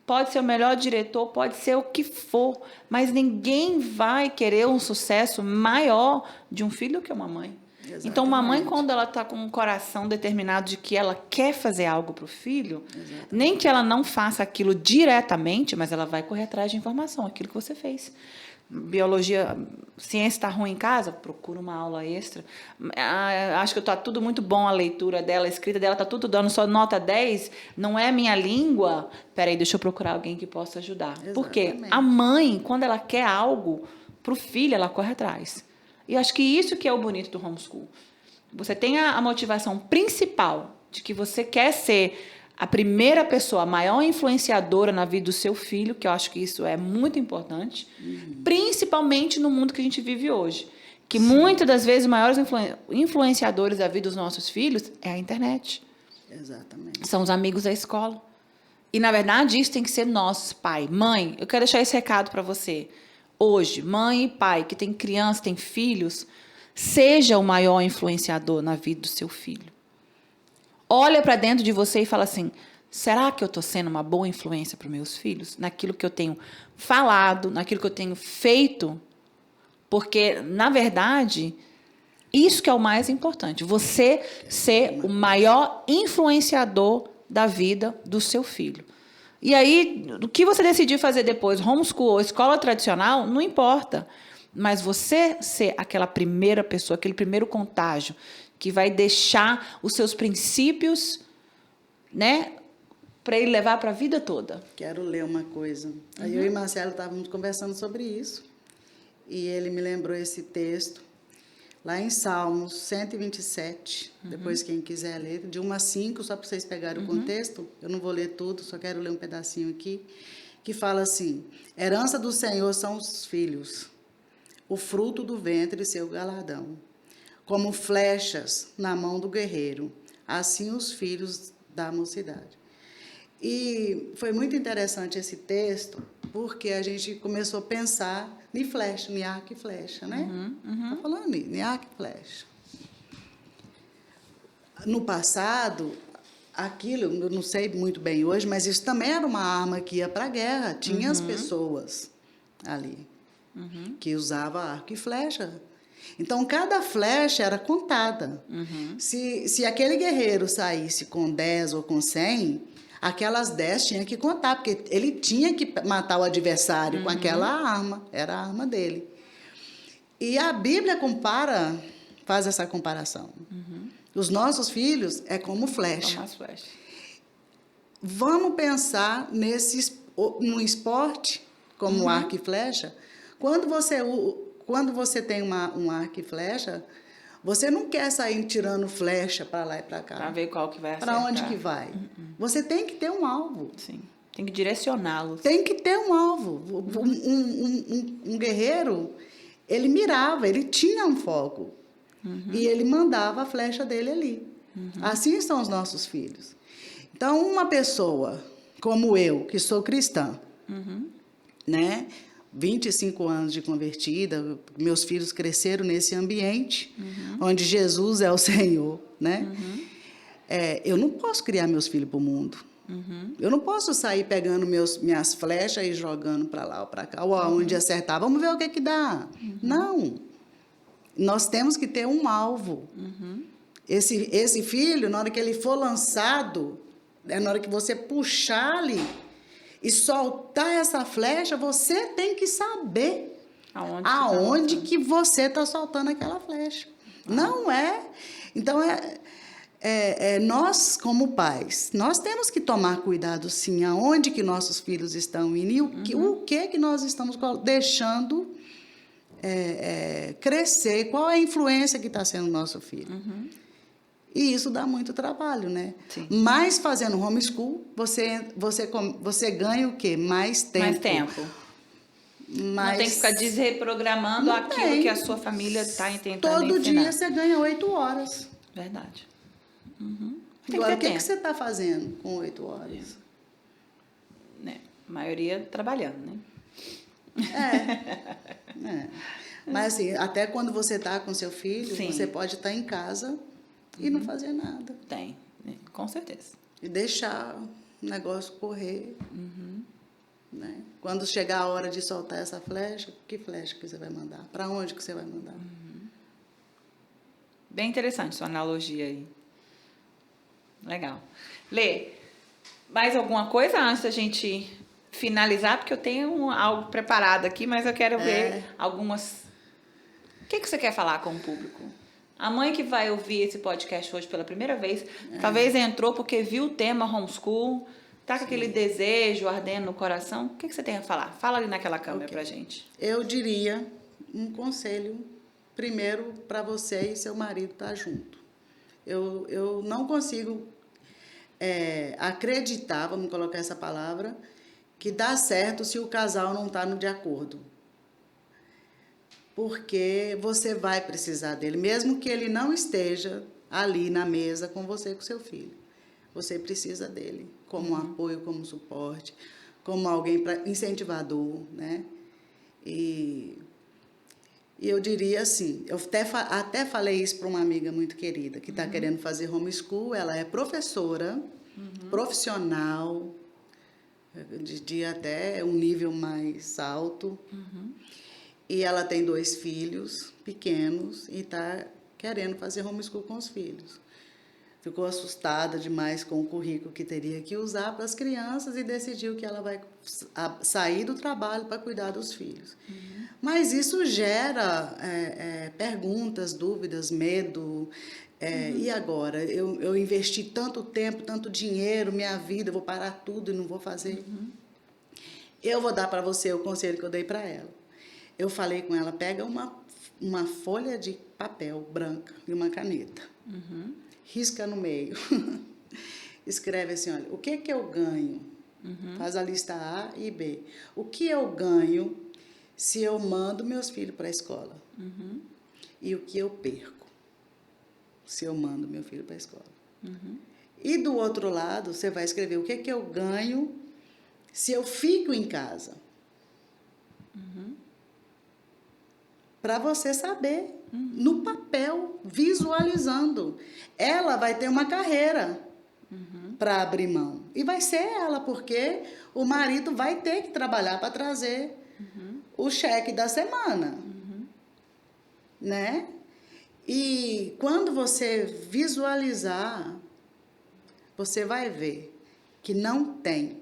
pode ser o melhor diretor, pode ser o que for, mas ninguém vai querer um sucesso maior de um filho do que uma mãe. Exatamente. Então, uma mãe, quando ela está com um coração determinado de que ela quer fazer algo para o filho, nem que ela não faça aquilo diretamente, mas ela vai correr atrás de informação, aquilo que você fez. Biologia, ciência está ruim em casa? Procura uma aula extra. Acho que está tudo muito bom, a leitura dela, a escrita dela, está tudo dando só nota 10, não é minha língua? Peraí, deixa eu procurar alguém que possa ajudar. Exatamente. Porque a mãe, quando ela quer algo para o filho, ela corre atrás. E acho que isso que é o bonito do homeschool. Você tem a motivação principal de que você quer ser a primeira pessoa, a maior influenciadora na vida do seu filho, que eu acho que isso é muito importante, principalmente no mundo que a gente vive hoje. Que muitas das vezes os maiores influenciadores da vida dos nossos filhos é a internet.
Exatamente.
São os amigos da escola. E, na verdade, isso tem que ser nós, pai. Mãe, eu quero deixar esse recado para você. Hoje, mãe e pai que tem criança, tem filhos, seja o maior influenciador na vida do seu filho. Olha para dentro de você e fala assim, será que eu estou sendo uma boa influência para os meus filhos? Naquilo que eu tenho falado, naquilo que eu tenho feito? Porque, na verdade, isso que é o mais importante. Você ser o maior influenciador da vida do seu filho. E aí, o que você decidir fazer depois, homeschool ou escola tradicional, não importa. Mas você ser aquela primeira pessoa, aquele primeiro contágio, que vai deixar os seus princípios, né, para ele levar para a vida toda.
Quero ler uma coisa. Aí eu e Marcelo estávamos conversando sobre isso, e ele me lembrou esse texto, lá em Salmos 127, depois quem quiser ler, de 1 a 5, só para vocês pegarem o contexto, eu não vou ler tudo, só quero ler um pedacinho aqui, que fala assim: herança do Senhor são os filhos, o fruto do ventre seu galardão, como flechas na mão do guerreiro, assim os filhos da mocidade. E foi muito interessante esse texto, porque a gente começou a pensar em flecha, em arco e flecha, né? Tá falando em arco e flecha. No passado, aquilo, eu não sei muito bem hoje, mas isso também era uma arma que ia para a guerra. Tinha as pessoas ali que usavam arco e flecha. Então, cada flecha era contada. Se aquele guerreiro saísse com 10 ou com 100... aquelas 10 tinha que contar, porque ele tinha que matar o adversário com aquela arma, era a arma dele. E a Bíblia faz essa comparação. Os nossos filhos é como flecha.
Como as flechas.
Vamos pensar no esporte, como arco e flecha. Quando você tem um arco e flecha, você não quer sair tirando flecha para lá e para cá.
Para ver qual que vai acertar.
Para onde que vai? Você tem que ter um alvo.
Sim. Tem que direcioná-los.
Tem que ter um alvo. Um guerreiro, ele mirava, ele tinha um foco. E ele mandava a flecha dele ali. Assim estão os nossos filhos. Então, uma pessoa como eu, que sou cristã, né? 25 anos de convertida, meus filhos cresceram nesse ambiente, onde Jesus é o Senhor, né? Eu não posso criar meus filhos para o mundo. Eu não posso sair pegando minhas flechas e jogando para lá ou para cá, ou aonde acertar. Vamos ver o que dá. Não. Nós temos que ter um alvo. Esse filho, na hora que ele for lançado, na hora que você puxar ali e soltar essa flecha, você tem que saber aonde que você está soltando aquela flecha. Não é? Então, nós, como pais, nós temos que tomar cuidado, sim, aonde que nossos filhos estão indo e o que nós estamos deixando crescer, qual é a influência que está sendo o nosso filho. E isso dá muito trabalho, né?
Sim.
Mas fazendo homeschool, você ganha o quê? Mais tempo.
Mais tempo. Não tem que ficar desreprogramando aquilo que a sua família está tentando
Todo
ensinar.
dia você ganha 8 horas.
Verdade.
Agora, o que você está fazendo com 8 horas?
Né? A maioria trabalhando, né?
Mas assim, até quando você está com seu filho,
Sim.
você pode estar em casa e não fazer nada.
Tem, né? Com certeza.
E deixar o negócio correr. Né? Quando chegar a hora de soltar essa flecha, que flecha que você vai mandar? Para onde que você vai mandar?
Bem interessante sua analogia aí. Legal. Lê, mais alguma coisa antes da gente finalizar? Porque eu tenho algo preparado aqui, mas eu quero ver algumas... O que você quer falar com o público? A mãe que vai ouvir esse podcast hoje pela primeira vez, talvez entrou porque viu o tema homeschool, tá com aquele desejo ardendo no coração. O que você tem a falar? Fala ali naquela câmera pra gente.
Eu diria um conselho, primeiro, para você e seu marido estar junto. Eu não consigo acreditar, vamos colocar essa palavra, que dá certo se o casal não está de acordo. Porque você vai precisar dele, mesmo que ele não esteja ali na mesa com você e com seu filho. Você precisa dele como apoio, como suporte, como alguém incentivador, né? E eu diria assim, eu até falei isso para uma amiga muito querida, que está querendo fazer homeschool, ela é professora, profissional, de até um nível mais alto, e ela tem 2 filhos pequenos e está querendo fazer homeschool com os filhos. Ficou assustada demais com o currículo que teria que usar para as crianças e decidiu que ela vai sair do trabalho para cuidar dos filhos. Mas isso gera perguntas, dúvidas, medo. E agora? Eu investi tanto tempo, tanto dinheiro, minha vida, eu vou parar tudo e não vou fazer? Eu vou dar para você o conselho que eu dei para ela. Eu falei com ela, pega uma folha de papel branca e uma caneta. Risca no meio. Escreve assim, olha, o que eu ganho? Faz a lista A e B. O que eu ganho se eu mando meus filhos para a escola? E o que eu perco se eu mando meu filho para a escola? E do outro lado, você vai escrever o que eu ganho se eu fico em casa. Para você saber, no papel, visualizando. Ela vai ter uma carreira para abrir mão. E vai ser ela, porque o marido vai ter que trabalhar para trazer o cheque da semana. Né? E quando você visualizar, você vai ver que não tem,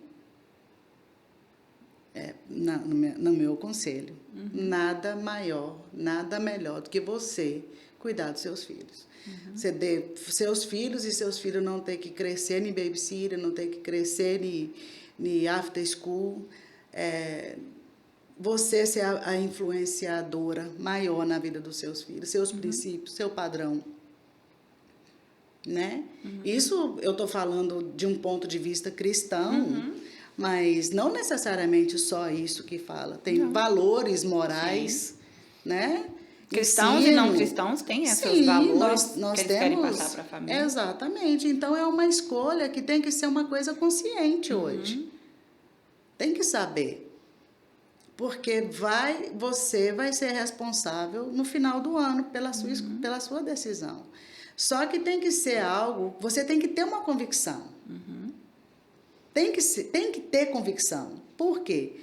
no meu conselho, nada maior, nada melhor do que você cuidar dos seus filhos. Você dê seus filhos e seus filhos não ter que crescer em babysitter, não ter que crescer em after school. Você ser a influenciadora maior na vida dos seus filhos, seus princípios, seu padrão. Né? Isso eu estou falando de um ponto de vista cristão, mas não necessariamente só isso que fala. Tem valores morais, né?
Cristãos e não cristãos têm esses valores nós que eles querem passar para a família.
Exatamente. Então, é uma escolha que tem que ser uma coisa consciente hoje. Tem que saber. Porque você vai ser responsável no final do ano pela sua decisão. Só que tem que ser algo, você tem que ter uma convicção. Tem que ter convicção. Por quê?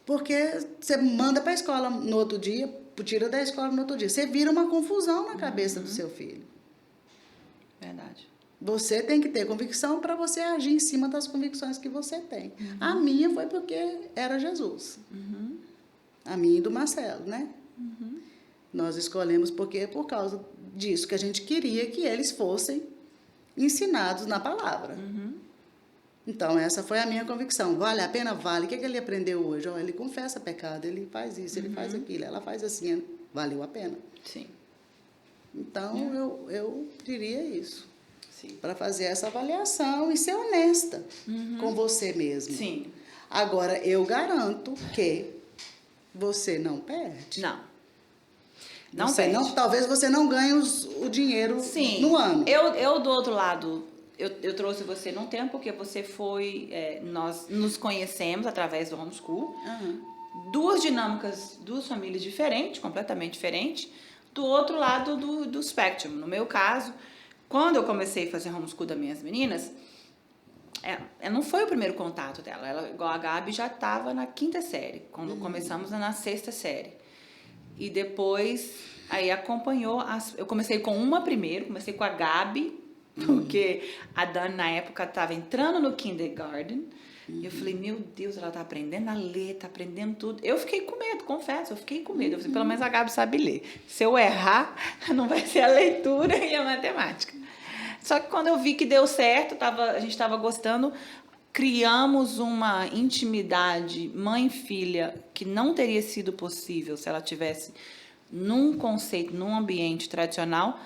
Porque você manda para a escola no outro dia, tira da escola no outro dia. Você vira uma confusão na cabeça do seu filho.
Verdade.
Você tem que ter convicção para você agir em cima das convicções que você tem. A minha foi porque era Jesus. A minha e do Marcelo, né? Nós escolhemos porque por causa disso, que a gente queria que eles fossem ensinados na palavra. Então, essa foi a minha convicção. Vale a pena? Vale. O que ele aprendeu hoje? Ele confessa pecado, ele faz isso, ele faz aquilo, ela faz assim. Valeu a pena.
Sim.
Então, eu diria isso. Para fazer essa avaliação e ser honesta com você mesmo.
Sim.
Agora, eu garanto que você não perde.
Não perde.
Talvez você não ganhe o dinheiro no ano.
Eu do outro lado, eu trouxe você num tempo que você foi... nós nos conhecemos através do homeschool. Duas dinâmicas, duas famílias diferentes, completamente diferentes. Do outro lado do spectrum. No meu caso, quando eu comecei a fazer homeschool das minhas meninas, não foi o primeiro contato dela. Ela, igual a Gabi, já estava na 5ª série, quando começamos na 6ª série. E depois, aí acompanhou... eu comecei com uma primeiro, comecei com a Gabi, porque a Dani, na época, estava entrando no kindergarten. E eu falei, meu Deus, ela está aprendendo a ler, está aprendendo tudo. Eu fiquei com medo, confesso, eu fiquei com medo. Eu falei, pelo menos a Gabi sabe ler. Se eu errar, não vai ser a leitura e a matemática. Só que quando eu vi que deu certo, a gente estava gostando, criamos uma intimidade mãe-filha que não teria sido possível se ela tivesse num conceito, num ambiente tradicional,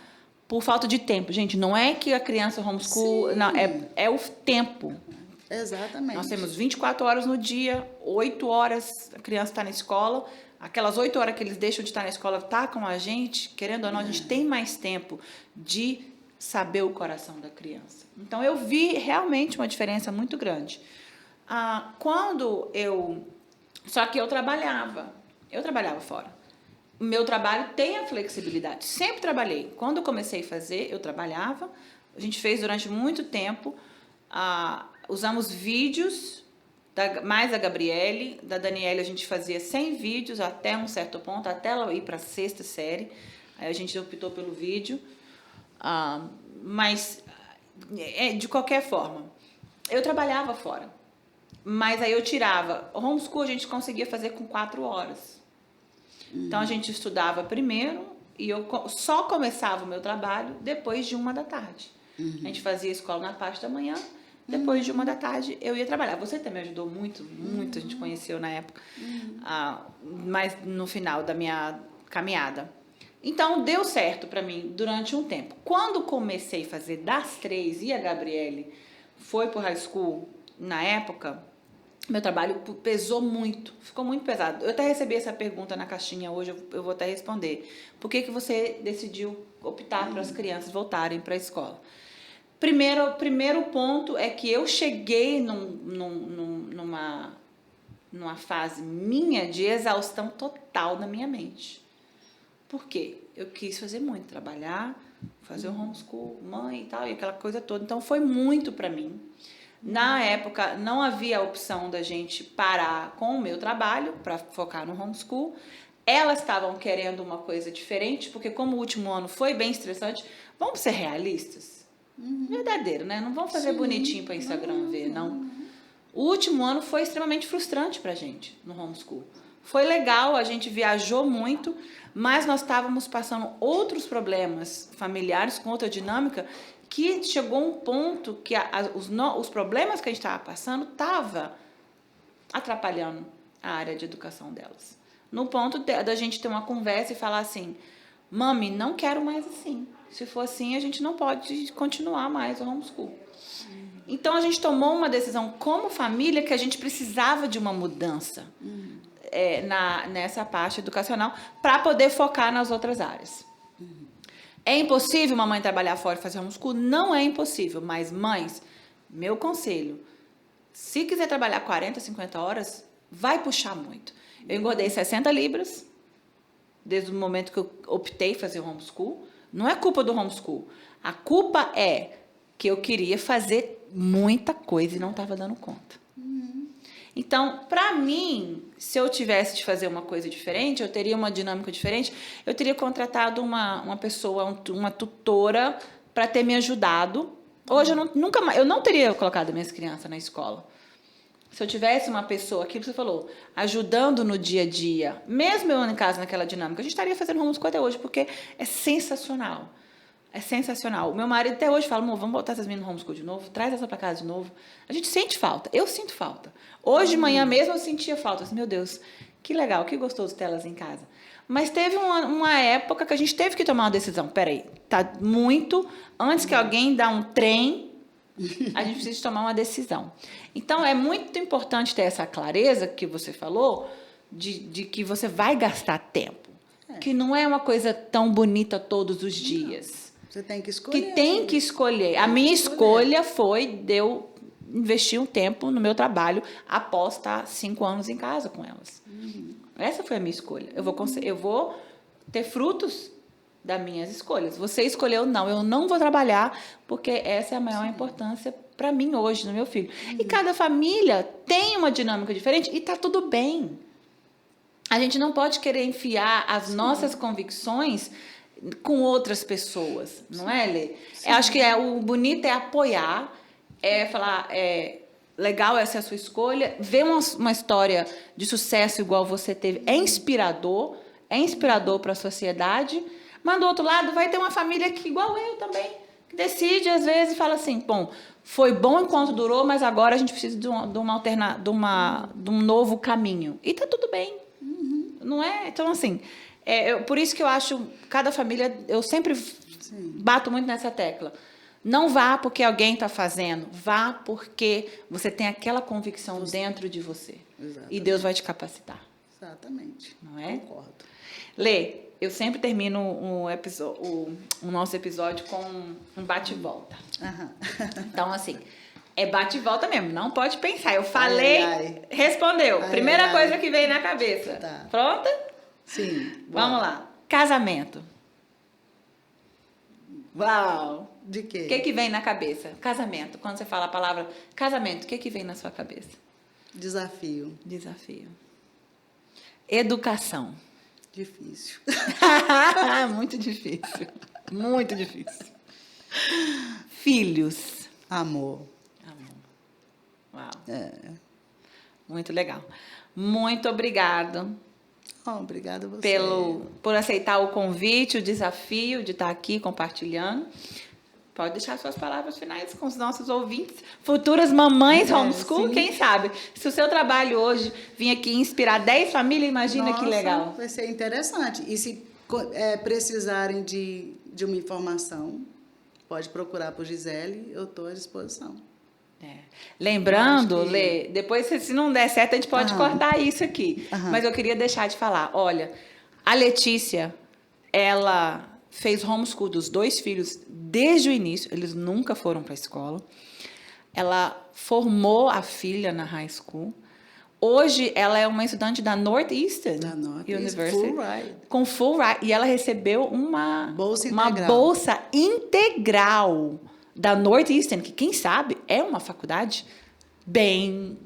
por falta de tempo. Gente, não é que a criança homeschool... Não, é o tempo.
Exatamente.
Nós temos 24 horas no dia, 8 horas a criança está na escola. Aquelas 8 horas que eles deixam de estar na escola, tá com a gente, querendo ou não, a gente tem mais tempo de saber o coração da criança. Então, eu vi realmente uma diferença muito grande. Só que eu trabalhava fora. O meu trabalho tem a flexibilidade. Sempre trabalhei. Quando eu comecei a fazer, eu trabalhava. A gente fez durante muito tempo. Usamos vídeos, mais a Gabriele. Da Daniele, a gente fazia 100 vídeos até um certo ponto, até ela ir para a 6ª série. Aí a gente optou pelo vídeo. Mas, de qualquer forma, eu trabalhava fora. Mas aí eu tirava. O homeschool a gente conseguia fazer com 4 horas. Então, a gente estudava primeiro e eu só começava o meu trabalho depois de 1h. A gente fazia escola na parte da manhã, depois de 1h eu ia trabalhar. Você também ajudou muito, muito, a gente conheceu na época, mas no final da minha caminhada. Então, deu certo para mim durante um tempo. Quando comecei a fazer das 3 e a Gabriele foi pro high school, na época, meu trabalho pesou muito, ficou muito pesado. Eu até recebi essa pergunta na caixinha hoje, eu vou até responder. Por que você decidiu optar para as crianças voltarem para a escola? Primeiro ponto é que eu cheguei numa fase minha de exaustão total na minha mente. Por quê? Eu quis fazer muito, trabalhar, fazer o homeschool, mãe e tal, e aquela coisa toda. Então, foi muito para mim. Na época, não havia a opção da gente parar com o meu trabalho para focar no homeschool. Elas estavam querendo uma coisa diferente, porque como o último ano foi bem estressante, vamos ser realistas? Verdadeiro, né? Não vamos fazer bonitinho para Instagram ver, não. O último ano foi extremamente frustrante pra gente no homeschool. Foi legal, a gente viajou muito, mas nós estávamos passando outros problemas familiares com outra dinâmica que chegou um ponto que os problemas que a gente estava passando estava atrapalhando a área de educação delas. No ponto da gente ter uma conversa e falar assim, mami, não quero mais assim. Se for assim, a gente não pode continuar mais o homeschool. Então, a gente tomou uma decisão como família que a gente precisava de uma mudança nessa parte educacional para poder focar nas outras áreas. É impossível uma mãe trabalhar fora e fazer homeschool? Não é impossível, mas mães, meu conselho, se quiser trabalhar 40, 50 horas, vai puxar muito. Eu engordei 60 libras desde o momento que eu optei fazer homeschool. Não é culpa do homeschool. A culpa é que eu queria fazer muita coisa e não estava dando conta. Então, para mim, se eu tivesse de fazer uma coisa diferente, eu teria uma dinâmica diferente, eu teria contratado uma pessoa, uma tutora, para ter me ajudado. Hoje, eu não teria colocado minhas crianças na escola. Se eu tivesse uma pessoa, aquilo que você falou, ajudando no dia a dia, mesmo eu em casa naquela dinâmica, a gente estaria fazendo homeschool até hoje, porque é sensacional. É sensacional. O meu marido até hoje fala, amor, vamos botar essas meninas no homeschool de novo? Traz essa para casa de novo. A gente sente falta. Eu sinto falta. Hoje de manhã mesmo eu sentia falta. Assim, meu Deus, que legal, que gostoso ter elas em casa. Mas teve uma época que a gente teve que tomar uma decisão. Peraí, tá muito... Antes que alguém dá um trem, a gente precisa tomar uma decisão. Então, é muito importante ter essa clareza que você falou, de que você vai gastar tempo. Que não é uma coisa tão bonita todos os dias.
Você tem que escolher.
Que tem que escolher. A minha escolha foi de eu investir um tempo no meu trabalho após estar 5 anos em casa com elas. Essa foi a minha escolha. Eu vou ter frutos das minhas escolhas. Você escolheu, não, eu não vou trabalhar, porque essa é a maior importância para mim hoje, no meu filho. E cada família tem uma dinâmica diferente e está tudo bem. A gente não pode querer enfiar as nossas convicções com outras pessoas, não é, Lê? Eu acho que o bonito é apoiar, é falar, legal, essa é a sua escolha, ver uma história de sucesso igual você teve, é inspirador para a sociedade, mas do outro lado vai ter uma família que, igual eu também, que decide às vezes e fala assim, bom, foi bom enquanto durou, mas agora a gente precisa de um novo caminho. E tá tudo bem. Não é? Então, assim, por isso que eu acho, cada família, eu sempre bato muito nessa tecla. Não vá porque alguém está fazendo, vá porque você tem aquela convicção dentro de você. Exatamente. E Deus vai te capacitar.
Exatamente.
Não é?
Concordo.
Lê, eu sempre termino o nosso episódio com um bate-volta. Então, assim, é bate e volta mesmo, não pode pensar. Eu falei, respondeu. Primeira coisa que veio na cabeça.
Tá.
Pronta?
Sim.
Vamos lá. Casamento. Uau!
De quê?
O que vem na cabeça? Casamento. Quando você fala a palavra casamento, o que vem na sua cabeça?
Desafio.
Desafio. Educação.
Difícil.
Muito difícil. Muito difícil. Filhos.
Amor.
Uau. Muito legal. Muito obrigado.
Obrigada a você.
Por aceitar o convite, o desafio de estar aqui compartilhando. Pode deixar suas palavras finais com os nossos ouvintes, futuras mamães homeschool, quem sabe? Se o seu trabalho hoje vir aqui inspirar 10 famílias, imagina que legal.
Vai ser interessante. E se precisarem de uma informação, pode procurar por Gisele, eu estou à disposição.
Lembrando, Lê, depois se não der certo, a gente pode cortar isso aqui. Mas eu queria deixar de falar, olha, a Letícia, ela fez homeschool dos 2 filhos desde o início, eles nunca foram para a escola. Ela formou a filha na high school. Hoje, ela é uma estudante da Northeastern University.
Full ride.
Com full ride. E ela recebeu uma
bolsa
bolsa integral da Northeastern, que, quem sabe, é uma faculdade bem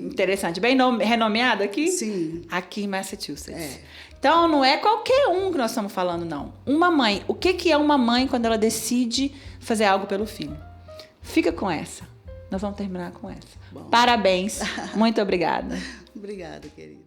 interessante, bem renomeada aqui?
Sim.
Aqui em Massachusetts. Então, não é qualquer um que nós estamos falando, não. Uma mãe. O que é uma mãe quando ela decide fazer algo pelo filho? Fica com essa. Nós vamos terminar com essa. Bom. Parabéns. Muito obrigada.
Obrigada, querida.